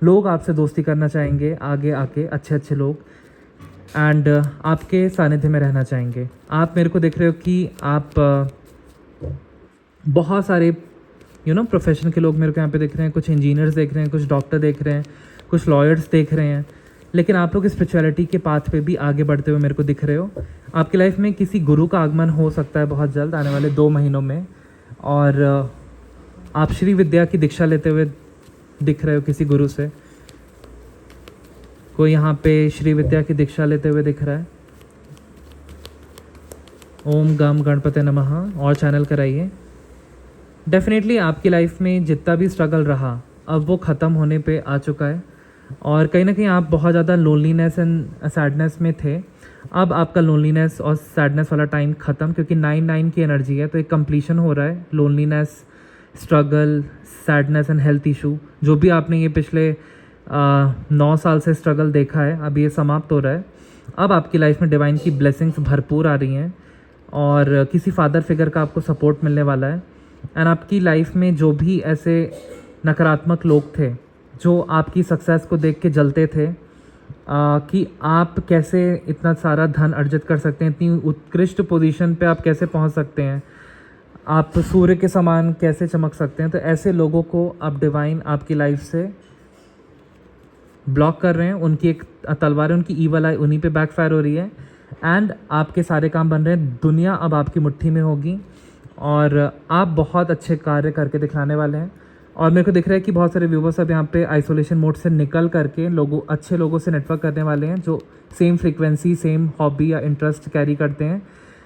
लोग आपसे दोस्ती करना चाहेंगे आगे आके, अच्छे अच्छे लोग, एंड आपके सानिध्य में रहना चाहेंगे। आप मेरे को देख रहे हो कि आप बहुत सारे प्रोफेशन के लोग मेरे को यहाँ पे दिख रहे हैं, कुछ इंजीनियर्स देख रहे हैं, कुछ डॉक्टर देख रहे हैं, कुछ लॉयर्स देख रहे हैं, लेकिन आप लोग स्पिरिचुअलिटी के पाथ पे भी आगे बढ़ते हुए मेरे को दिख रहे हो। आपकी लाइफ में किसी गुरु का आगमन हो सकता है बहुत जल्द, आने वाले 2 महीनों में, और आप श्री विद्या की दीक्षा लेते हुए दिख रहे हो किसी गुरु से। कोई यहाँ पे श्री विद्या की दीक्षा लेते हुए दिख रहा है। ओम गम गणपते नमः, और चैनल कराइए। डेफिनेटली आपकी लाइफ में जितना भी स्ट्रगल रहा, अब वो ख़त्म होने पे आ चुका है, और कहीं ना कहीं आप बहुत ज़्यादा लोनलीनेस एंड सैडनेस में थे। अब आपका लोनलीनेस और सैडनेस वाला टाइम ख़त्म, क्योंकि 9 की एनर्जी है, तो एक कंप्लीशन हो रहा है। Loneliness, struggle, sadness and health issue, जो भी आपने ये पिछले 9 साल से स्ट्रगल देखा है, अब ये समाप्त हो रहा है। अब आपकी लाइफ में डिवाइन की ब्लेसिंग्स भरपूर आ रही हैं, और किसी फादर फिगर का आपको सपोर्ट मिलने वाला है। एंड आपकी लाइफ में जो भी ऐसे नकारात्मक लोग थे, जो आपकी सक्सेस को देख के जलते थे कि आप कैसे इतना सारा धन अर्जित कर सकते हैं, इतनी उत्कृष्ट पोजीशन पे आप कैसे पहुंच सकते हैं, आप सूर्य के समान कैसे चमक सकते हैं, तो ऐसे लोगों को अब डिवाइन आपकी लाइफ से ब्लॉक कर रहे हैं। उनकी एक तलवार है, उनकी ईवल आई उन्हीं पे बैकफायर हो रही है, एंड आपके सारे काम बन रहे हैं। दुनिया अब आपकी मुट्ठी में होगी, और आप बहुत अच्छे कार्य करके दिखाने वाले हैं। और मेरे को दिख रहा है कि बहुत सारे व्यूवर्स अब यहाँ पे आइसोलेशन मोड से निकल करके अच्छे लोगों से नेटवर्क करने वाले हैं, जो सेम फ्रीक्वेंसी, सेम हॉबी या इंटरेस्ट कैरी करते हैं।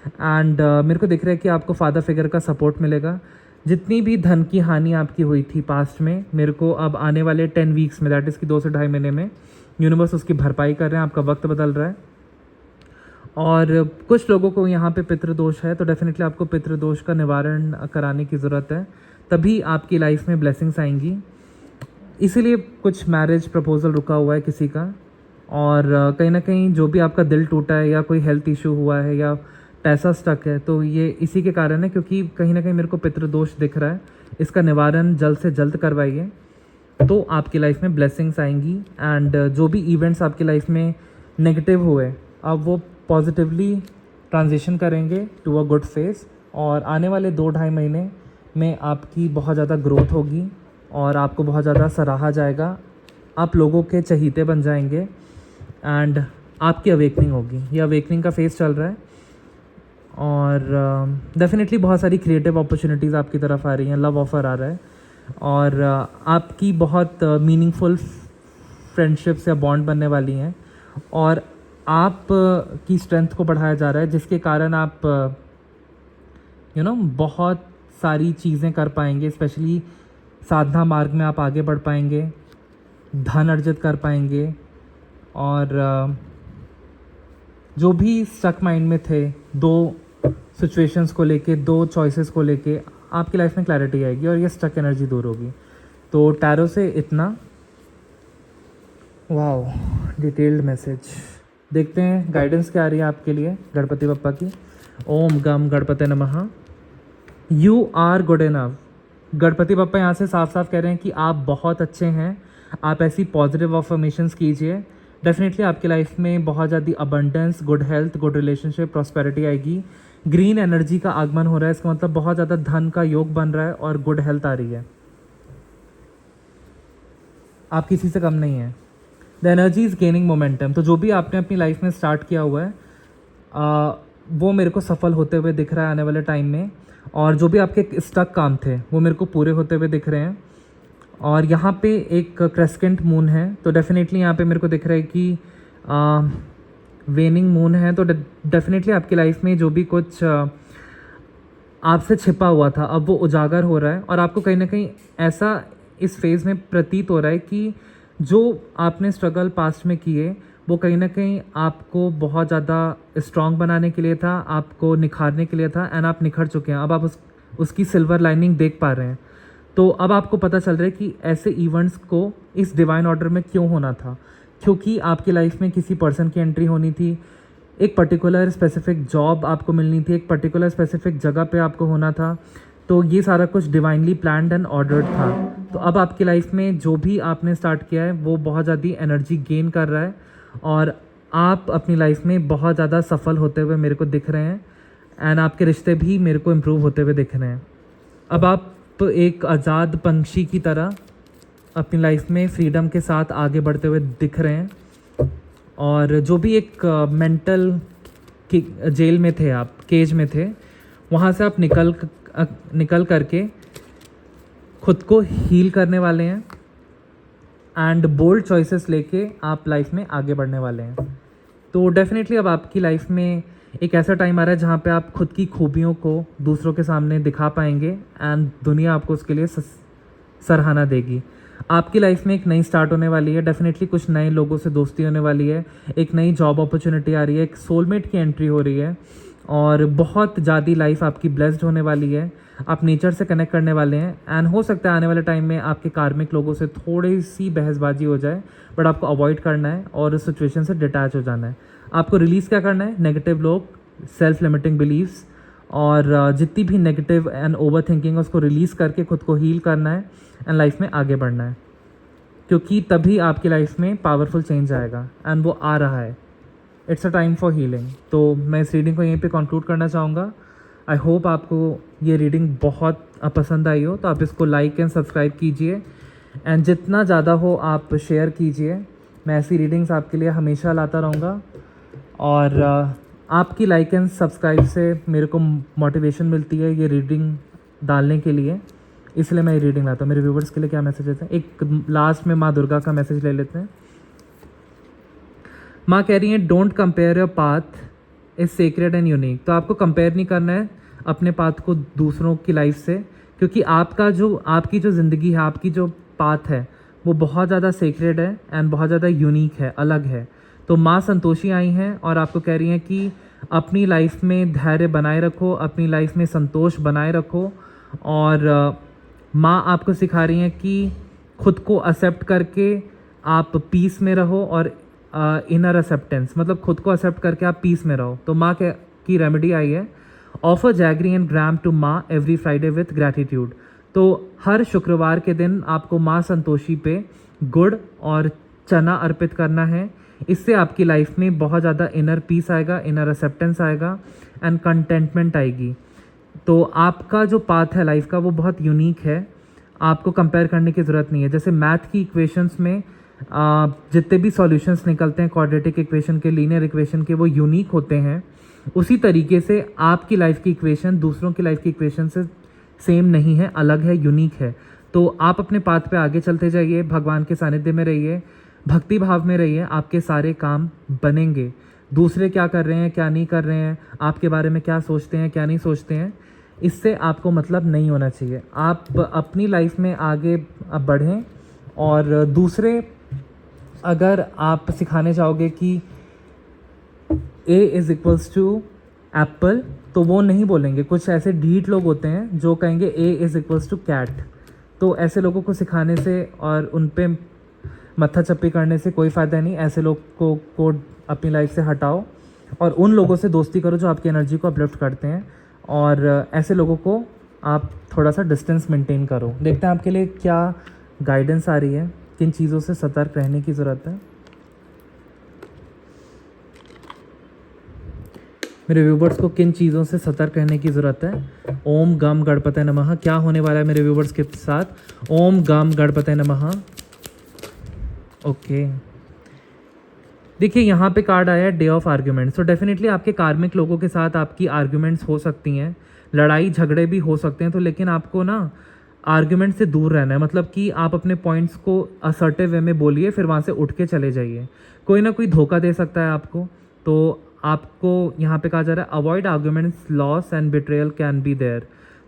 एंड मेरे को दिख रहा है कि आपको फादर फिगर का सपोर्ट मिलेगा। जितनी भी धन की हानि आपकी हुई थी पास्ट में, मेरे को अब आने वाले 10 वीक्स में, दैट इज़ कि 2 से 2.5 महीने में यूनिवर्स उसकी भरपाई कर रहे हैं। आपका वक्त बदल रहा है, और कुछ लोगों को यहाँ पे पितृदोष है, तो डेफिनेटली आपको पितृदोष का निवारण कराने की ज़रूरत है। तभी आपकी लाइफ में ब्लेसिंग्स आएंगी। इसीलिए कुछ मैरिज प्रपोजल रुका हुआ है किसी का, और कहीं ना कहीं जो भी आपका दिल टूटा है या कोई हेल्थ इशू हुआ है या पैसा स्टक है, तो ये इसी के कारण है, क्योंकि कहीं ना कहीं मेरे को पितृदोष दिख रहा है। इसका निवारण जल्द से जल्द करवाइए, तो आपकी लाइफ में ब्लेसिंग्स आएंगी। एंड जो भी इवेंट्स आपकी लाइफ में नेगेटिव हुए, अब वो पॉजिटिवली ट्रांजिशन करेंगे टू अ गुड फेस, और आने वाले 2-2.5 महीने में आपकी बहुत ज़्यादा ग्रोथ होगी और आपको बहुत ज़्यादा सराहा जाएगा। आप लोगों के चहीते बन जाएंगे एंड आपकी अवेकनिंग होगी। ये अवेकनिंग का फेज़ चल रहा है, और डेफिनेटली बहुत सारी क्रिएटिव अपॉर्चुनिटीज़ आपकी तरफ आ रही हैं, लव ऑफ़र आ रहा है, और आपकी बहुत मीनिंगफुल फ्रेंडशिप्स या बॉन्ड बनने वाली हैं, और आप की स्ट्रेंथ को बढ़ाया जा रहा है, जिसके कारण आप बहुत सारी चीज़ें कर पाएंगे। स्पेशली साधना मार्ग में आप आगे बढ़ पाएंगे, धन अर्जित कर पाएंगे, और जो भी स्टक माइंड में थे 2 सिचुएशंस को लेके, 2 चॉइसेस को लेके, आपकी लाइफ में क्लैरिटी आएगी और ये स्टक एनर्जी दूर होगी। तो टैरो से इतना। Wow, detailed message. देखते हैं गाइडेंस क्या आ रही है आपके लिए गणपति बप्पा की। ओम गम गणपति नमः। You are good enough. Ganpati Bappa यहाँ से साफ साफ कह रहे हैं कि आप बहुत अच्छे हैं। आप ऐसी पॉजिटिव अफर्मेशंस कीजिए। डेफिनेटली आपकी लाइफ में बहुत ज़्यादा abundance, good health, good relationship, prosperity आएगी। ग्रीन एनर्जी का आगमन हो रहा है, इसका मतलब बहुत ज़्यादा धन का योग बन रहा है और गुड हेल्थ आ रही है। आप किसी से कम नहीं है। The energy is gaining momentum. तो जो भी आपने अपनी लाइफ में स्टार्ट किया हुआ है वो मेरे को सफल होते हुए दिख रहा है आने वाले टाइम में, और जो भी आपके स्टक काम थे वो मेरे को पूरे होते हुए दिख रहे हैं। और यहाँ पे एक क्रेस्केंट मून है, तो डेफिनेटली यहाँ पे मेरे को दिख रहा है कि वेनिंग मून है। तो डेफिनेटली आपकी लाइफ में जो भी कुछ आपसे छिपा हुआ था अब वो उजागर हो रहा है, और आपको कहीं ना कहीं ऐसा इस फेज़ में प्रतीत हो रहा है कि जो आपने स्ट्रगल पास्ट में किए वो कहीं ना कहीं आपको बहुत ज़्यादा स्ट्रॉन्ग बनाने के लिए था, आपको निखारने के लिए था, एंड आप निखर चुके हैं। अब आप उसकी सिल्वर लाइनिंग देख पा रहे हैं। तो अब आपको पता चल रहा है कि ऐसे इवेंट्स को इस डिवाइन ऑर्डर में क्यों होना था, क्योंकि आपकी लाइफ में किसी पर्सन की एंट्री होनी थी, एक पर्टिकुलर स्पेसिफिक जॉब आपको मिलनी थी, एक पर्टिकुलर स्पेसिफिक जगह पे आपको होना था। तो ये सारा कुछ डिवाइनली प्लान्ड एंड ऑर्डर्ड था। तो अब आपकी लाइफ में जो भी आपने स्टार्ट किया है वो बहुत ज़्यादा एनर्जी गेन कर रहा है, और आप अपनी लाइफ में बहुत ज़्यादा सफल होते हुए मेरे को दिख रहे हैं, एंड आपके रिश्ते भी मेरे को इम्प्रूव होते हुए दिख रहे हैं। अब आप एक आज़ाद पंछी की तरह अपनी लाइफ में फ्रीडम के साथ आगे बढ़ते हुए दिख रहे हैं, और जो भी एक मेंटल जेल में थे, आप केज में थे, वहाँ से आप निकल करके खुद को हील करने वाले हैं, एंड बोल्ड चॉइसेस लेके आप लाइफ में आगे बढ़ने वाले हैं। तो डेफिनेटली अब आपकी लाइफ में एक ऐसा टाइम आ रहा है जहाँ पे आप खुद की खूबियों को दूसरों के सामने दिखा पाएंगे, एंड दुनिया आपको उसके लिए सराहना देगी। आपकी लाइफ में एक नई स्टार्ट होने वाली है। डेफिनेटली कुछ नए लोगों से दोस्ती होने वाली है, एक नई जॉब अपॉर्चुनिटी आ रही है, एक सोलमेट की एंट्री हो रही है, और बहुत ज़्यादा लाइफ आपकी ब्लेस्ड होने वाली है। आप नेचर से कनेक्ट करने वाले हैं, एंड हो सकता है आने वाले टाइम में आपके कार्मिक लोगों से थोड़ी सी बहसबाजी हो जाए, बट आपको अवॉइड करना है और उस सिचुएशन से डिटैच हो जाना है। आपको रिलीज़ क्या करना है? नेगेटिव लोग, सेल्फ लिमिटिंग बिलीव्स, और जितनी भी नेगेटिव एंड ओवर थिंकिंग है उसको रिलीज़ करके खुद को हील करना है एंड लाइफ में आगे बढ़ना है, क्योंकि तभी आपकी लाइफ में पावरफुल चेंज आएगा, एंड वो आ रहा है। It's a time for healing. तो मैं इस रीडिंग को यहीं पे कंक्लूड करना चाहूँगा। आई होप आपको ये रीडिंग बहुत पसंद आई हो, तो आप इसको लाइक एंड सब्सक्राइब कीजिए, एंड जितना ज़्यादा हो आप शेयर कीजिए। मैं ऐसी रीडिंग्स आपके लिए हमेशा लाता रहूँगा, और आपकी लाइक एंड सब्सक्राइब से मेरे को मोटिवेशन मिलती है ये रीडिंग डालने के लिए, इसलिए मैं ये रीडिंग लाता हूँ। मेरे व्यूवर्स के लिए क्या मैसेज है? एक लास्ट में माँ दुर्गा का मैसेज ले लेते हैं। माँ कह रही हैं don't compare your path is sacred and unique. तो आपको कंपेयर नहीं करना है अपने पाथ को दूसरों की लाइफ से, क्योंकि आपकी जो ज़िंदगी है, आपकी जो पाथ है वो बहुत ज़्यादा सेक्रेड है एंड बहुत ज़्यादा यूनिक है, अलग है। तो माँ संतोषी आई हैं और आपको कह रही हैं कि अपनी लाइफ में धैर्य बनाए रखो, अपनी लाइफ में संतोष बनाए रखो, और माँ आपको सिखा रही हैं कि खुद को एक्सेप्ट करके आप पीस में रहो, और इनर एक्सेप्टेंस मतलब खुद को एक्सेप्ट करके आप पीस में रहो। तो माँ की रेमेडी आई है, offer jaggery and gram to माँ एवरी फ्राइडे विथ ग्रैटिट्यूड। तो हर शुक्रवार के दिन आपको माँ संतोषी पे गुड़ और चना अर्पित करना है। इससे आपकी लाइफ में बहुत ज़्यादा इनर पीस आएगा, इनर एक्सेप्टेंस आएगा एंड कंटेंटमेंट आएगी। तो आपका जो पाथ है लाइफ का वो बहुत यूनिक है, आपको कंपेयर करने की ज़रूरत नहीं है। जैसे मैथ की इक्वेशंस में जितने भी सॉल्यूशंस निकलते हैं क्वाड्रेटिक इक्वेशन के, लीनियर इक्वेशन के, वो यूनिक होते हैं। उसी तरीके से आपकी लाइफ की इक्वेशन दूसरों की लाइफ की इक्वेशन से सेम नहीं है, अलग है, यूनिक है। तो आप अपने पाथ पे आगे चलते जाइए, भगवान के सानिध्य में रहिए, भक्ति भाव में रहिए, आपके सारे काम बनेंगे। दूसरे क्या कर रहे हैं, क्या नहीं कर रहे हैं, आपके बारे में क्या सोचते हैं, क्या नहीं सोचते हैं, इससे आपको मतलब नहीं होना चाहिए। आप अपनी लाइफ में आगे बढ़ें। और दूसरे अगर आप सिखाने चाहोगे कि A is equals to apple, तो वो नहीं बोलेंगे। कुछ ऐसे ढीठ लोग होते हैं जो कहेंगे A is equals to cat. तो ऐसे लोगों को सिखाने से और उन पे मत्था चप्पी करने से कोई फ़ायदा नहीं। ऐसे लोग को अपनी लाइफ से हटाओ और उन लोगों से दोस्ती करो जो आपकी एनर्जी को अपलिफ्ट करते हैं, और ऐसे लोगों को आप थोड़ा सा डिस्टेंस मेंटेन करो। देखते हैं आपके लिए क्या गाइडेंस आ रही है, किन चीज़ों से सतर्क रहने की ज़रूरत है। मेरे व्यूवर्स को किन चीज़ों से सतर्क रहने की ज़रूरत है। ओम गम गणपतये नमः। क्या होने वाला है मेरे व्यूवर्स के साथ? ओम गम गणपतये नमः। ओके, देखिए यहाँ पे कार्ड आया है डे ऑफ आर्ग्यूमेंट्स। तो डेफिनेटली आपके कार्मिक लोगों के साथ आपकी आर्ग्यूमेंट्स हो सकती हैं, लड़ाई झगड़े भी हो सकते हैं। तो लेकिन आपको ना आर्ग्यूमेंट से दूर रहना है, मतलब कि आप अपने पॉइंट्स को असर्टिव वे में बोलिए, फिर वहाँ से उठ के चले जाइए। कोई ना कोई धोखा दे सकता है आपको, तो आपको यहाँ पे कहा जा रहा है avoid arguments, loss and betrayal can be there.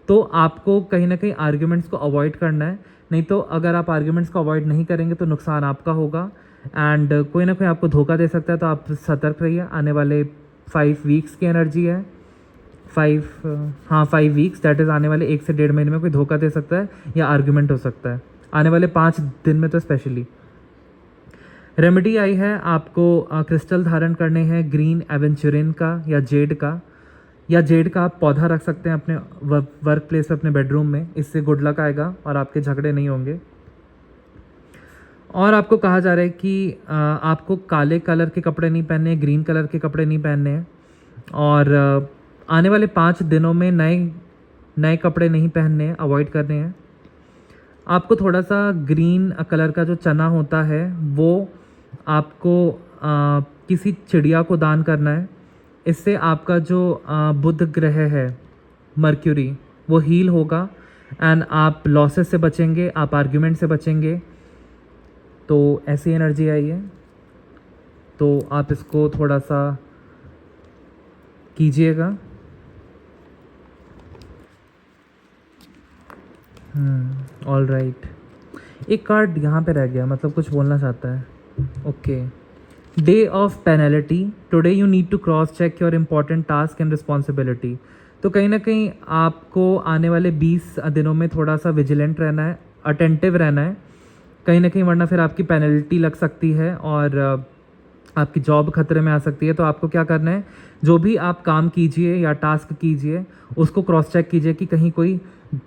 तो आपको कहीं ना कहीं आर्ग्यूमेंट्स को अवॉइड करना है, नहीं तो अगर आप आर्ग्यूमेंट्स को अवॉइड नहीं करेंगे तो नुकसान आपका होगा एंड कोई ना कोई आपको धोखा दे सकता है। तो आप सतर्क रहिए। आने वाले 5 वीक्स की एनर्जी है, 5 वीक्स, दैट इज़ आने वाले 1 से 1.5 महीने में कोई धोखा दे सकता है या आर्ग्यूमेंट हो सकता है, आने वाले 5 दिन में तो स्पेशली। रेमेडी आई है, आपको क्रिस्टल धारण करने हैं ग्रीन एवेंचुरिन का या जेड का, या जेड का आप पौधा रख सकते हैं अपने वर्क प्लेस पे, अपने बेडरूम में। इससे गुड लक आएगा और आपके झगड़े नहीं होंगे। और आपको कहा जा रहा है कि आपको काले कलर के कपड़े नहीं पहनने, ग्रीन कलर के कपड़े नहीं पहनने हैं, और आने वाले 5 दिनों में नए कपड़े नहीं पहनने हैं, अवॉइड करने हैं। आपको थोड़ा सा ग्रीन कलर का जो चना होता है वो आपको किसी चिड़िया को दान करना है। इससे आपका जो बुध ग्रह है मर्क्यूरी, वो हील होगा एंड आप लॉसेस से बचेंगे, आप आर्ग्यूमेंट से बचेंगे। तो ऐसी एनर्जी आई है, तो आप इसको थोड़ा सा कीजिएगा। ऑल राइट, एक कार्ड यहाँ पे रह गया, मतलब कुछ बोलना चाहता है। Okay, day of penalty, today you need to cross check your important task and responsibility. तो कहीं ना कहीं आपको आने वाले 20 दिनों में थोड़ा सा विजिलेंट रहना है, अटेंटिव रहना है कहीं ना कहीं, वरना फिर आपकी पेनल्टी लग सकती है और आपकी जॉब खतरे में आ सकती है। तो आपको क्या करना है, जो भी आप काम कीजिए या टास्क कीजिए उसको क्रॉस चेक कीजिए कि कहीं कोई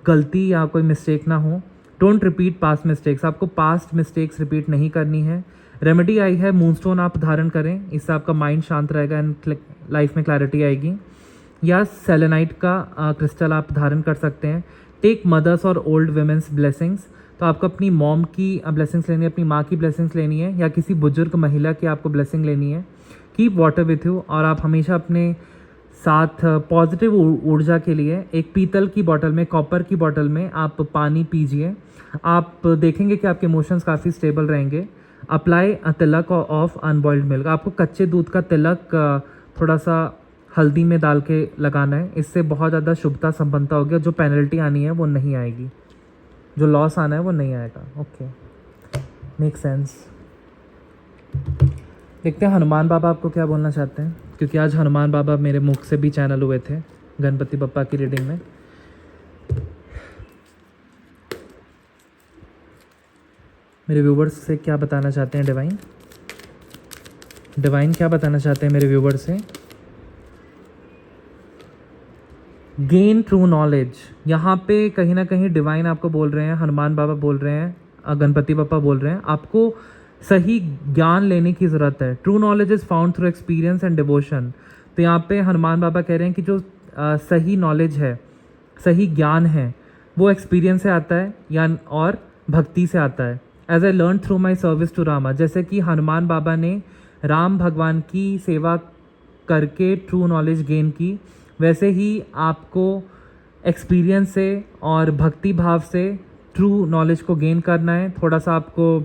गलती या कोई मिस्टेक ना हो। डोंट रिपीट पास्ट मिस्टेक्स, आपको पास्ट मिस्टेक्स रिपीट नहीं करनी है। रेमेडी आई है मूनस्टोन आप धारण करें, इससे आपका माइंड शांत रहेगा एंड लाइफ में क्लैरिटी आएगी। या सेलेनाइट का क्रिस्टल आप धारण कर सकते हैं। टेक मदर्स और ओल्ड वेमेंस ब्लेसिंग्स, तो आपको अपनी मॉम की ब्लेसिंग्स लेनी है, अपनी माँ की ब्लेसिंग्स लेनी है, या किसी बुजुर्ग महिला की आपको ब्लेसिंग लेनी है। कीप वाटर विथ यू, और आप हमेशा अपने साथ पॉजिटिव ऊर्जा के लिए एक पीतल की बॉटल में, कॉपर की बॉटल में आप पानी पीजिए। आप देखेंगे कि आपके इमोशंस काफ़ी स्टेबल रहेंगे। अप्लाई तिलक ऑफ अनबॉइल्ड मिल्क, आपको कच्चे दूध का तिलक थोड़ा सा हल्दी में डाल के लगाना है। इससे बहुत ज़्यादा शुभता संपन्नता होगी, जो पेनल्टी आनी है वो नहीं आएगी, जो लॉस आना है वो नहीं आएगा। Okay, make sense. देखते हैं हनुमान बाबा आपको क्या बोलना चाहते हैं, क्योंकि आज हनुमान बाबा मेरे मुख से भी चैनल हुए थे गणपति बप्पा की रीडिंग में। मेरे व्यूवर्स से क्या बताना चाहते हैं डिवाइन? डिवाइन क्या बताना चाहते हैं मेरे व्यूवर्स से? गेन ट्रू नॉलेज, यहाँ पे कहीं ना कहीं डिवाइन आपको बोल रहे हैं, हनुमान बाबा बोल रहे हैं, गणपति बाबा बोल रहे हैं, आपको सही ज्ञान लेने की ज़रूरत है। True knowledge is found through experience and devotion. तो यहाँ पे हनुमान बाबा कह रहे हैं कि जो सही नॉलेज है, सही ज्ञान है, वो एक्सपीरियंस से आता है या और भक्ति से आता है। As I learn through my service to Rama, जैसे कि हनुमान बाबा ने राम भगवान की सेवा करके ट्रू नॉलेज गेन की, वैसे ही आपको एक्सपीरियंस से और भक्ति भाव से ट्रू नॉलेज को गेन करना है। थोड़ा सा आपको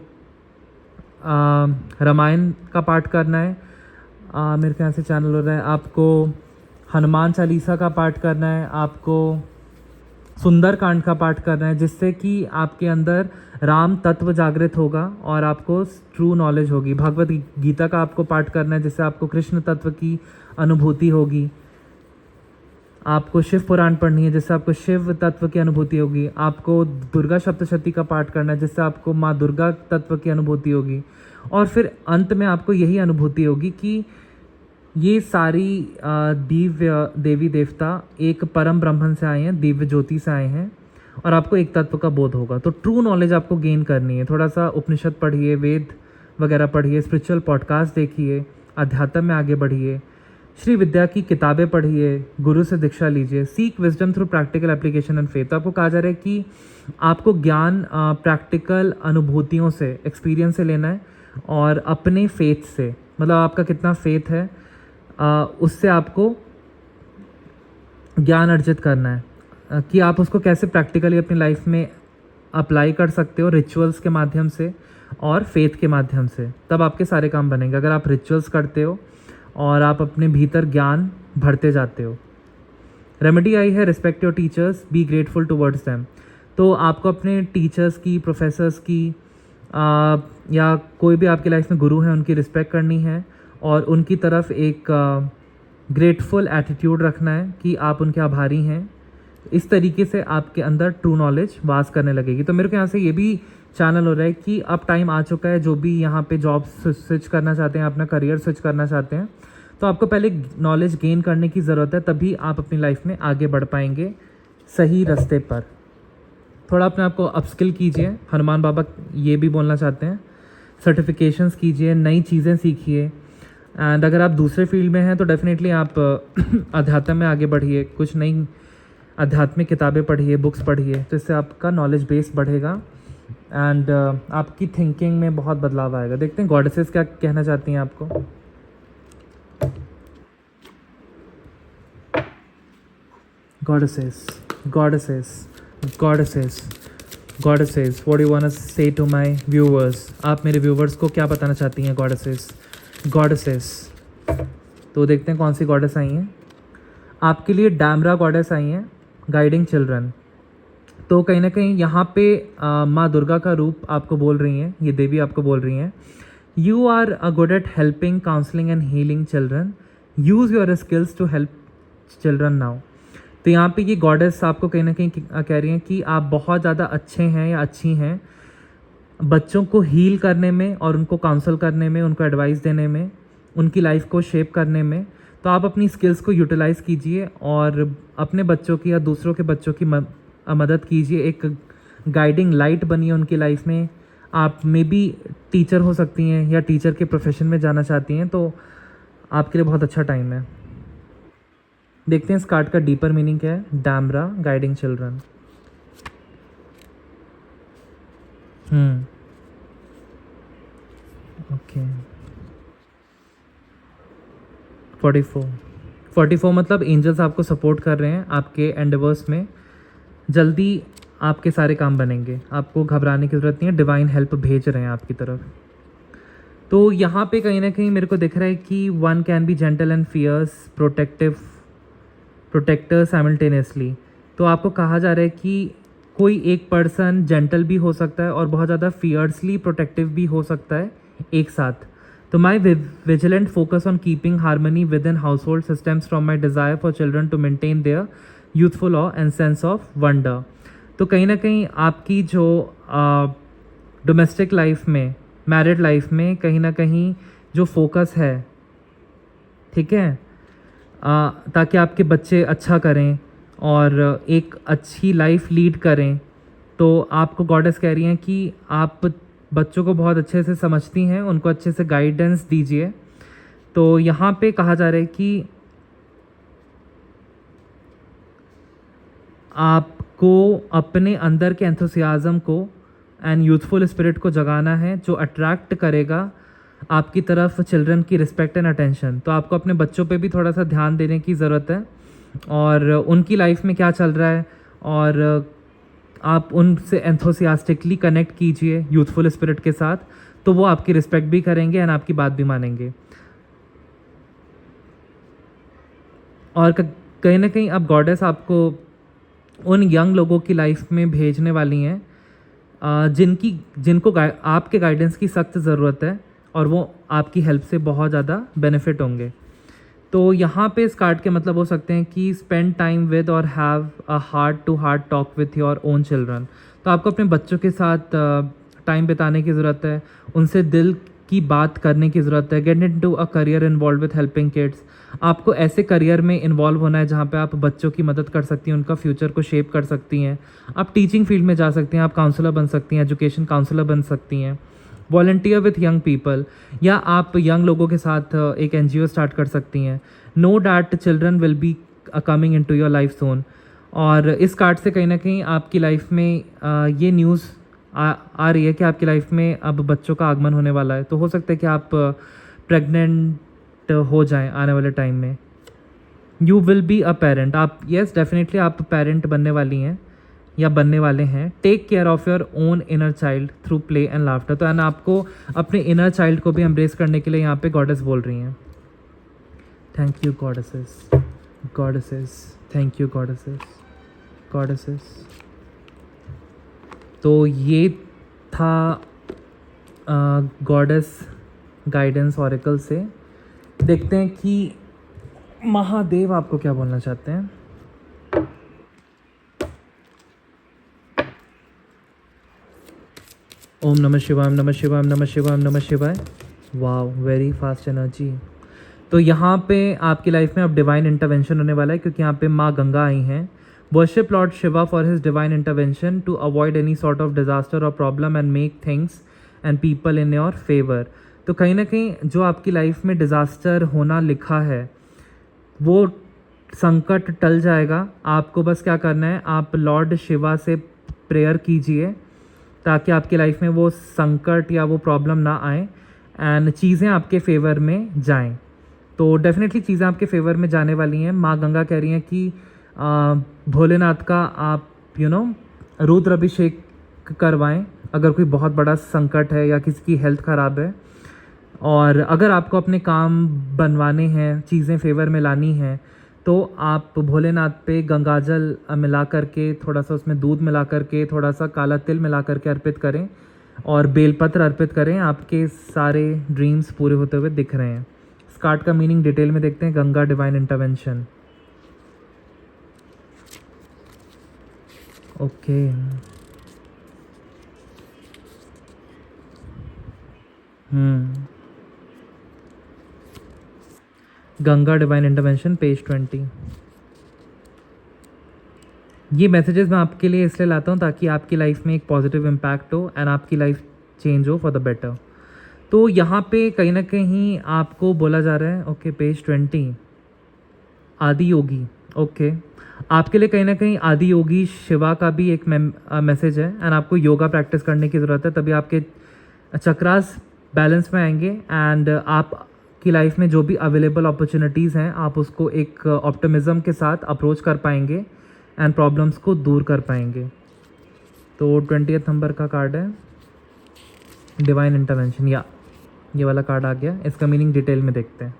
रामायण का पाठ करना है, मेरे ख्याल से चैनल हो रहा है, आपको हनुमान चालीसा का पाठ करना है, आपको सुंदर कांड का पाठ करना है, जिससे कि आपके अंदर राम तत्व जागृत होगा और आपको ट्रू नॉलेज होगी। भगवत गीता का आपको पाठ करना है, जिससे आपको कृष्ण तत्व की अनुभूति होगी। आपको शिव पुराण पढ़नी है, जिससे आपको शिव तत्व की अनुभूति होगी। आपको दुर्गा सप्तशती का पाठ करना है, जिससे आपको माँ दुर्गा तत्व की अनुभूति होगी। और फिर अंत में आपको यही अनुभूति होगी कि ये सारी दिव्य देवी देवता एक परम ब्रह्मन से आए हैं, दिव्य ज्योति से आए हैं, और आपको एक तत्व का बोध होगा। तो ट्रू नॉलेज आपको गेन करनी है। थोड़ा सा उपनिषद पढ़िए, वेद वगैरह पढ़िए, स्पिरिचुअल पॉडकास्ट देखिए, अध्यात्म में आगे बढ़िए, श्री विद्या की किताबें पढ़िए, गुरु से दीक्षा लीजिए। Seek wisdom through practical application and faith. तो आपको कहा जा रहा है कि आपको ज्ञान प्रैक्टिकल अनुभूतियों से, एक्सपीरियंस से लेना है, और अपने फेथ से, मतलब आपका कितना फेथ है, उससे आपको ज्ञान अर्जित करना है कि आप उसको कैसे प्रैक्टिकली अपनी लाइफ में अप्लाई कर सकते हो, रिचुअल्स के माध्यम से और फेथ के माध्यम से। तब आपके सारे काम बनेंगे। अगर आप रिचुअल्स करते हो और आप अपने भीतर ज्ञान भरते जाते हो। रेमेडी आई है, respect your teachers, be grateful towards them. तो आपको अपने टीचर्स की, प्रोफेसर्स की, या कोई भी आपकी लाइफ में गुरु हैं, उनकी रिस्पेक्ट करनी है और उनकी तरफ एक ग्रेटफुल एटीट्यूड रखना है कि आप उनके आभारी हैं। इस तरीके से आपके अंदर ट्रू नॉलेज वास करने लगेगी। तो मेरे को यहाँ से ये भी चैनल हो रहा है कि अब टाइम आ चुका है, जो भी यहाँ पे जॉब स्विच करना चाहते हैं, अपना करियर स्विच करना चाहते हैं, तो आपको पहले नॉलेज गेन करने की ज़रूरत है, तभी आप अपनी लाइफ में आगे बढ़ पाएंगे सही रास्ते पर। थोड़ा अपने आप को अपस्किल कीजिए, हनुमान बाबा ये भी बोलना चाहते हैं। सर्टिफिकेशंस कीजिए, नई चीज़ें सीखिए, एंड अगर आप दूसरे फील्ड में हैं तो डेफिनेटली आप अध्यात्म में आगे बढ़िए, कुछ नई आध्यात्मिक किताबें पढ़िए, बुक्स पढ़िए, तो इससे आपका नॉलेज बेस बढ़ेगा एंड आपकी थिंकिंग में बहुत बदलाव आएगा। देखते हैं गॉडेसेस क्या कहना चाहती हैं आपको। Goddesses, goddesses, goddesses, goddesses, what you want to say to my viewers? आप मेरे व्यूअर्स को क्या बताना चाहती हैं गॉडेसेस? गॉडेसेस, तो देखते हैं कौन सी गॉडेस आई हैं आपके लिए। डैमरा गॉडेस आई हैं, गाइडिंग चिल्ड्रन। तो कहीं ना कहीं यहाँ पे माँ दुर्गा का रूप आपको बोल रही हैं, ये देवी आपको बोल रही हैं, you are good at helping, counselling and healing children, use your skills to help children now. तो यहाँ पे ये गॉडेस आपको कहीं ना कहीं कह रही हैं कि आप बहुत ज़्यादा अच्छे हैं या अच्छी हैं बच्चों को हील करने में और उनको काउंसल करने में, उनको एडवाइस देने में, उनकी लाइफ को शेप करने में। तो आप अपनी स्किल्स को यूटिलाइज़ कीजिए और अपने बच्चों की या दूसरों के बच्चों की मदद कीजिए। एक गाइडिंग लाइट बनिए उनकी लाइफ में। आप मे बी टीचर हो सकती हैं या टीचर के प्रोफेशन में जाना चाहती हैं, तो आपके लिए बहुत अच्छा टाइम है। देखते हैं इस कार्ड का डीपर मीनिंग क्या है। डैमरा, गाइडिंग चिल्ड्रन। ओके, 44 मतलब एंजल्स आपको सपोर्ट कर रहे हैं आपके एंडेवर्स में। जल्दी आपके सारे काम बनेंगे, आपको घबराने की ज़रूरत नहीं है, डिवाइन हेल्प भेज रहे हैं आपकी तरफ। तो यहाँ पे कहीं ना कहीं मेरे को दिख रहा है कि one can be gentle and fierce, protector simultaneously. तो आपको कहा जा रहा है कि कोई एक पर्सन जेंटल भी हो सकता है और बहुत ज़्यादा फियर्सली प्रोटेक्टिव भी हो सकता है एक साथ। तो my vigilant focus on keeping harmony within household systems from my desire for children to maintain their youthful awe and sense of wonder. तो कहीं ना कहीं आपकी जो डोमेस्टिक लाइफ में, मैरिड लाइफ में कहीं ना कहीं जो फोकस है, ठीक है, ताकि आपके बच्चे अच्छा करें और एक अच्छी लाइफ लीड करें, तो आपको गॉडेस कह रही हैं कि आप बच्चों को बहुत अच्छे से समझती हैं, उनको अच्छे से गाइडेंस दीजिए। तो यहाँ पे कहा जा रहा है कि आपको अपने अंदर के एंथुसियाज़म को एंड यूथफुल स्पिरिट को जगाना है, जो अट्रैक्ट करेगा आपकी तरफ चिल्ड्रन की रिस्पेक्ट एंड अटेंशन। तो आपको अपने बच्चों पे भी थोड़ा सा ध्यान देने की ज़रूरत है और उनकी लाइफ में क्या चल रहा है, और आप उनसे एंथुसियास्टिकली कनेक्ट कीजिए यूथफुल स्पिरिट के साथ, तो वो आपकी रिस्पेक्ट भी करेंगे एंड आपकी बात भी मानेंगे। और कहीं ना कहीं अब गॉडेस आपको उन यंग लोगों की लाइफ में भेजने वाली हैं जिनको आपके गाइडेंस की सख्त ज़रूरत है, और वो आपकी हेल्प से बहुत ज़्यादा बेनिफिट होंगे। तो यहाँ पे इस कार्ड के मतलब हो सकते हैं कि स्पेंड टाइम विद और have a heart to heart talk with your own children. तो आपको अपने बच्चों के साथ टाइम बिताने की ज़रूरत है, उनसे दिल की बात करने की ज़रूरत है। Get into a career involve with helping kids. आपको ऐसे करियर में इन्वॉल्व होना है जहाँ पे आप बच्चों की मदद कर सकती हैं, उनका फ्यूचर को शेप कर सकती हैं। आप टीचिंग फील्ड में जा सकती हैं, आप काउंसलर बन सकती हैं, एजुकेशन काउंसलर बन सकती हैं, वॉलंटियर विथ यंग पीपल, या आप यंग लोगों के साथ एक एनजीओ स्टार्ट कर सकती हैं। Know that children will be coming into your life zone. और इस कार्ड से कहीं ना कहीं आपकी लाइफ में ये न्यूज़ आ रही है कि आपकी लाइफ में अब बच्चों का आगमन होने वाला है। तो हो सकता है कि आप प्रेग्नेंट हो जाएं आने वाले टाइम में। You will be a parent. आप येस डेफिनेटली आप पेरेंट बनने वाली हैं या बनने वाले हैं। Take care of your own inner child through play and laughter. तो एंड आपको अपने इनर चाइल्ड को भी एम्ब्रेस करने के लिए यहाँ पे गॉडेस बोल रही हैं। Thank you goddesses, goddesses, thank you goddesses, goddesses. तो ये था गॉडेस गाइडेंस ऑरेकल से। देखते हैं कि महादेव आपको क्या बोलना चाहते हैं। ओम नमः शिवाय, नमः शिवाय, नमः शिवाय, नमः शिवाय। Wow, very fast energy. तो यहाँ पे आपकी लाइफ में अब डिवाइन इंटरवेंशन होने वाला है, क्योंकि यहाँ पे माँ गंगा आई हैं। Worship lord Shiva for his divine intervention to avoid any sort of disaster और problem and make things and people in your favour. तो कहीं ना कहीं जो आपकी लाइफ में डिज़ास्टर होना लिखा है, वो संकट टल जाएगा। आपको बस क्या करना है, आप लॉर्ड शिवा से प्रेयर कीजिए ताकि आपकी लाइफ में वो संकट या वो प्रॉब्लम ना आए एंड चीज़ें आपके फेवर में जाएं। तो डेफिनेटली चीज़ें आपके फेवर में जाने वाली हैं। माँ गंगा कह रही हैं कि भोलेनाथ का आप रुद्र अभिषेक करवाएं अगर कोई बहुत बड़ा संकट है या किसी की हेल्थ ख़राब है। और अगर आपको अपने काम बनवाने हैं, चीज़ें फेवर में लानी हैं, तो आप भोलेनाथ पे गंगाजल मिला करके, थोड़ा सा उसमें दूध मिला करके, थोड़ा सा काला तिल मिला करके अर्पित करें और बेलपत्र अर्पित करें। आपके सारे ड्रीम्स पूरे होते हुए दिख रहे हैं। इस कार्ड का मीनिंग डिटेल में देखते हैं। Ganga divine intervention. Okay, Ganga divine intervention, page 20। ये मैसेजेस मैं आपके लिए इसलिए लाता हूँ ताकि आपकी लाइफ में एक पॉजिटिव इम्पैक्ट हो एंड आपकी लाइफ चेंज हो फॉर द बेटर। तो यहाँ पे कहीं ना कहीं आपको बोला जा रहा है, ओके पेज 20, आदि योगी। ओके, आपके लिए कहीं ना कहीं आदि योगी शिवा का भी एक मैसेज है एंड आपको योगा प्रैक्टिस करने की ज़रूरत है, तभी आपके चक्रास बैलेंस में आएंगे एंड आपकी लाइफ में जो भी अवेलेबल अपॉर्चुनिटीज़ हैं आप उसको एक ऑप्टिमिज़म के साथ अप्रोच कर पाएंगे एंड प्रॉब्लम्स को दूर कर पाएंगे। तो 20th नंबर का कार्ड है डिवाइन इंटरवेंशन, या ये वाला कार्ड आ गया। इसका मीनिंग डिटेल में देखते हैं।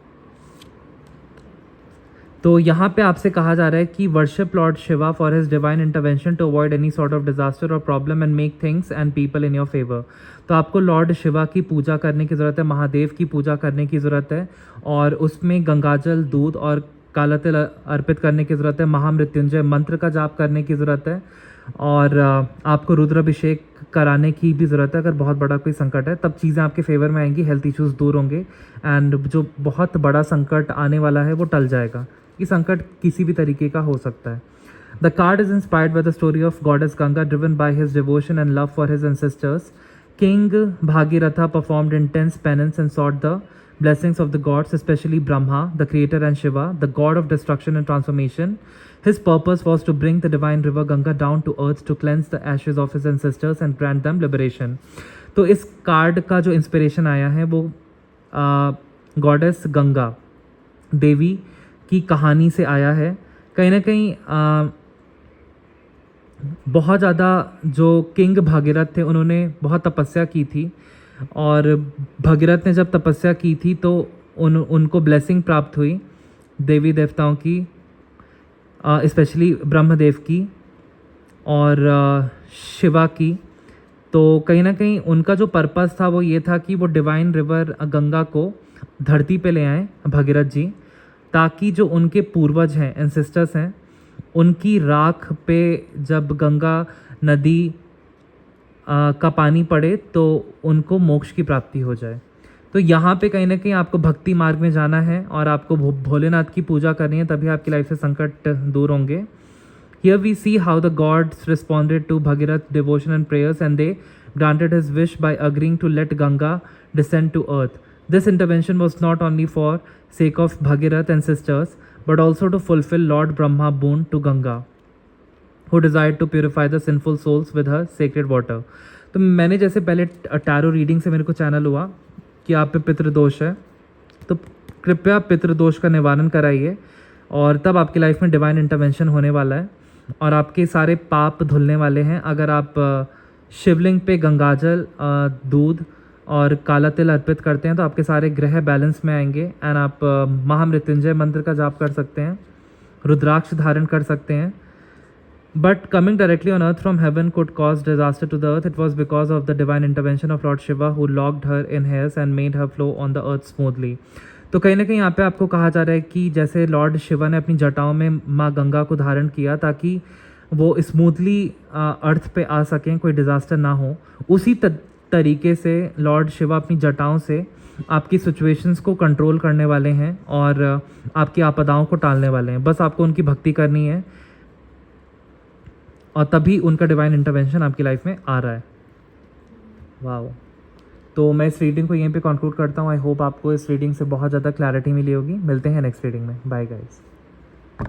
तो यहाँ पे आपसे कहा जा रहा है कि worship lord Shiva for his divine intervention to avoid any sort of disaster और problem and make things and people in your favour. तो आपको लॉर्ड शिवा की पूजा करने की ज़रूरत है, महादेव की पूजा करने की ज़रूरत है और उसमें गंगाजल, दूध और काला तिल अर्पित करने की ज़रूरत है, महामृत्युंजय मंत्र का जाप करने की ज़रूरत है और आपको रुद्राभिषेक कराने की भी ज़रूरत है। अगर बहुत बड़ा कोई संकट है तब चीज़ें आपके फेवर में आएंगी, हेल्थ इश्यूज़ दूर होंगे एंड जो बहुत बड़ा संकट आने वाला है वो टल जाएगा। ये संकट किसी भी तरीके का हो सकता है। The card is inspired by the story of goddess Ganga. Driven by his devotion and love for his ancestors, King Bhagiratha performed intense penance and sought the blessings of the gods, especially Brahma, the creator, and Shiva, the god of destruction and transformation. His purpose was to bring the divine river Ganga down to earth to cleanse the ashes of his ancestors and grant them liberation. तो इस card का जो inspiration आया है वो goddess Ganga Devi की कहानी से आया है। कहीं ना कहीं बहुत ज़्यादा जो किंग भागीरथ थे उन्होंने बहुत तपस्या की थी और भागीरथ ने जब तपस्या की थी तो उनको ब्लेसिंग प्राप्त हुई देवी देवताओं की, स्पेशली ब्रह्मदेव की और शिवा की। तो कहीं ना कहीं उनका जो पर्पस था वो ये था कि वो डिवाइन रिवर गंगा को धरती पे ले आए भागीरथ जी, ताकि जो उनके पूर्वज हैं, एंसेस्टर्स हैं, उनकी राख पे जब गंगा नदी का पानी पड़े तो उनको मोक्ष की प्राप्ति हो जाए। तो यहाँ पे कहीं ना कहीं आपको भक्ति मार्ग में जाना है और आपको भोलेनाथ की पूजा करनी है, तभी आपकी लाइफ से संकट दूर होंगे। Here we see how the gods responded to Bhagirath's devotion and prayers, and they granted his wish by agreeing to let Ganga descend to earth. This intervention was not only for sake of Bhagirath and sisters, but also to fulfill Lord Brahma boon to Ganga, who desired to purify the sinful souls with her sacred water. तो मैंने जैसे पहले tarot reading से मेरे को channel हुआ कि आप पे पितृदोष है, तो कृपया पितृदोष का निवारण कराइए और तब आपकी लाइफ में डिवाइन इंटरवेंशन होने वाला है और आपके सारे पाप धुलने वाले हैं। अगर आप शिवलिंग पे गंगाजल, दूध और काला तिल अर्पित करते हैं तो आपके सारे ग्रह बैलेंस में आएंगे एंड आप महामृत्युंजय मंत्र का जाप कर सकते हैं, रुद्राक्ष धारण कर सकते हैं। But coming directly on earth from heaven could cause disaster to the earth. It was because of the divine intervention of Lord Shiva who locked her in hairs and made her flow on the earth smoothly. तो कहीं ना कहीं यहाँ पे आपको कहा जा रहा है कि जैसे लॉर्ड शिवा ने अपनी जटाओं में माँ गंगा को धारण किया ताकि वो स्मूथली अर्थ पे आ सकें, कोई डिज़ास्टर ना हो, उसी तरीके से लॉर्ड शिवा अपनी जटाओं से आपकी सिचुएशंस को कंट्रोल करने वाले हैं और आपकी आपदाओं को टालने वाले हैं। बस आपको उनकी भक्ति करनी है और तभी उनका डिवाइन इंटरवेंशन आपकी लाइफ में आ रहा है। वाओ। तो मैं इस रीडिंग को यहीं पे कंक्लूड करता हूँ। आई होप आपको इस रीडिंग से बहुत ज़्यादा क्लैरिटी मिली होगी। मिलते हैं नेक्स्ट रीडिंग में। Bye guys.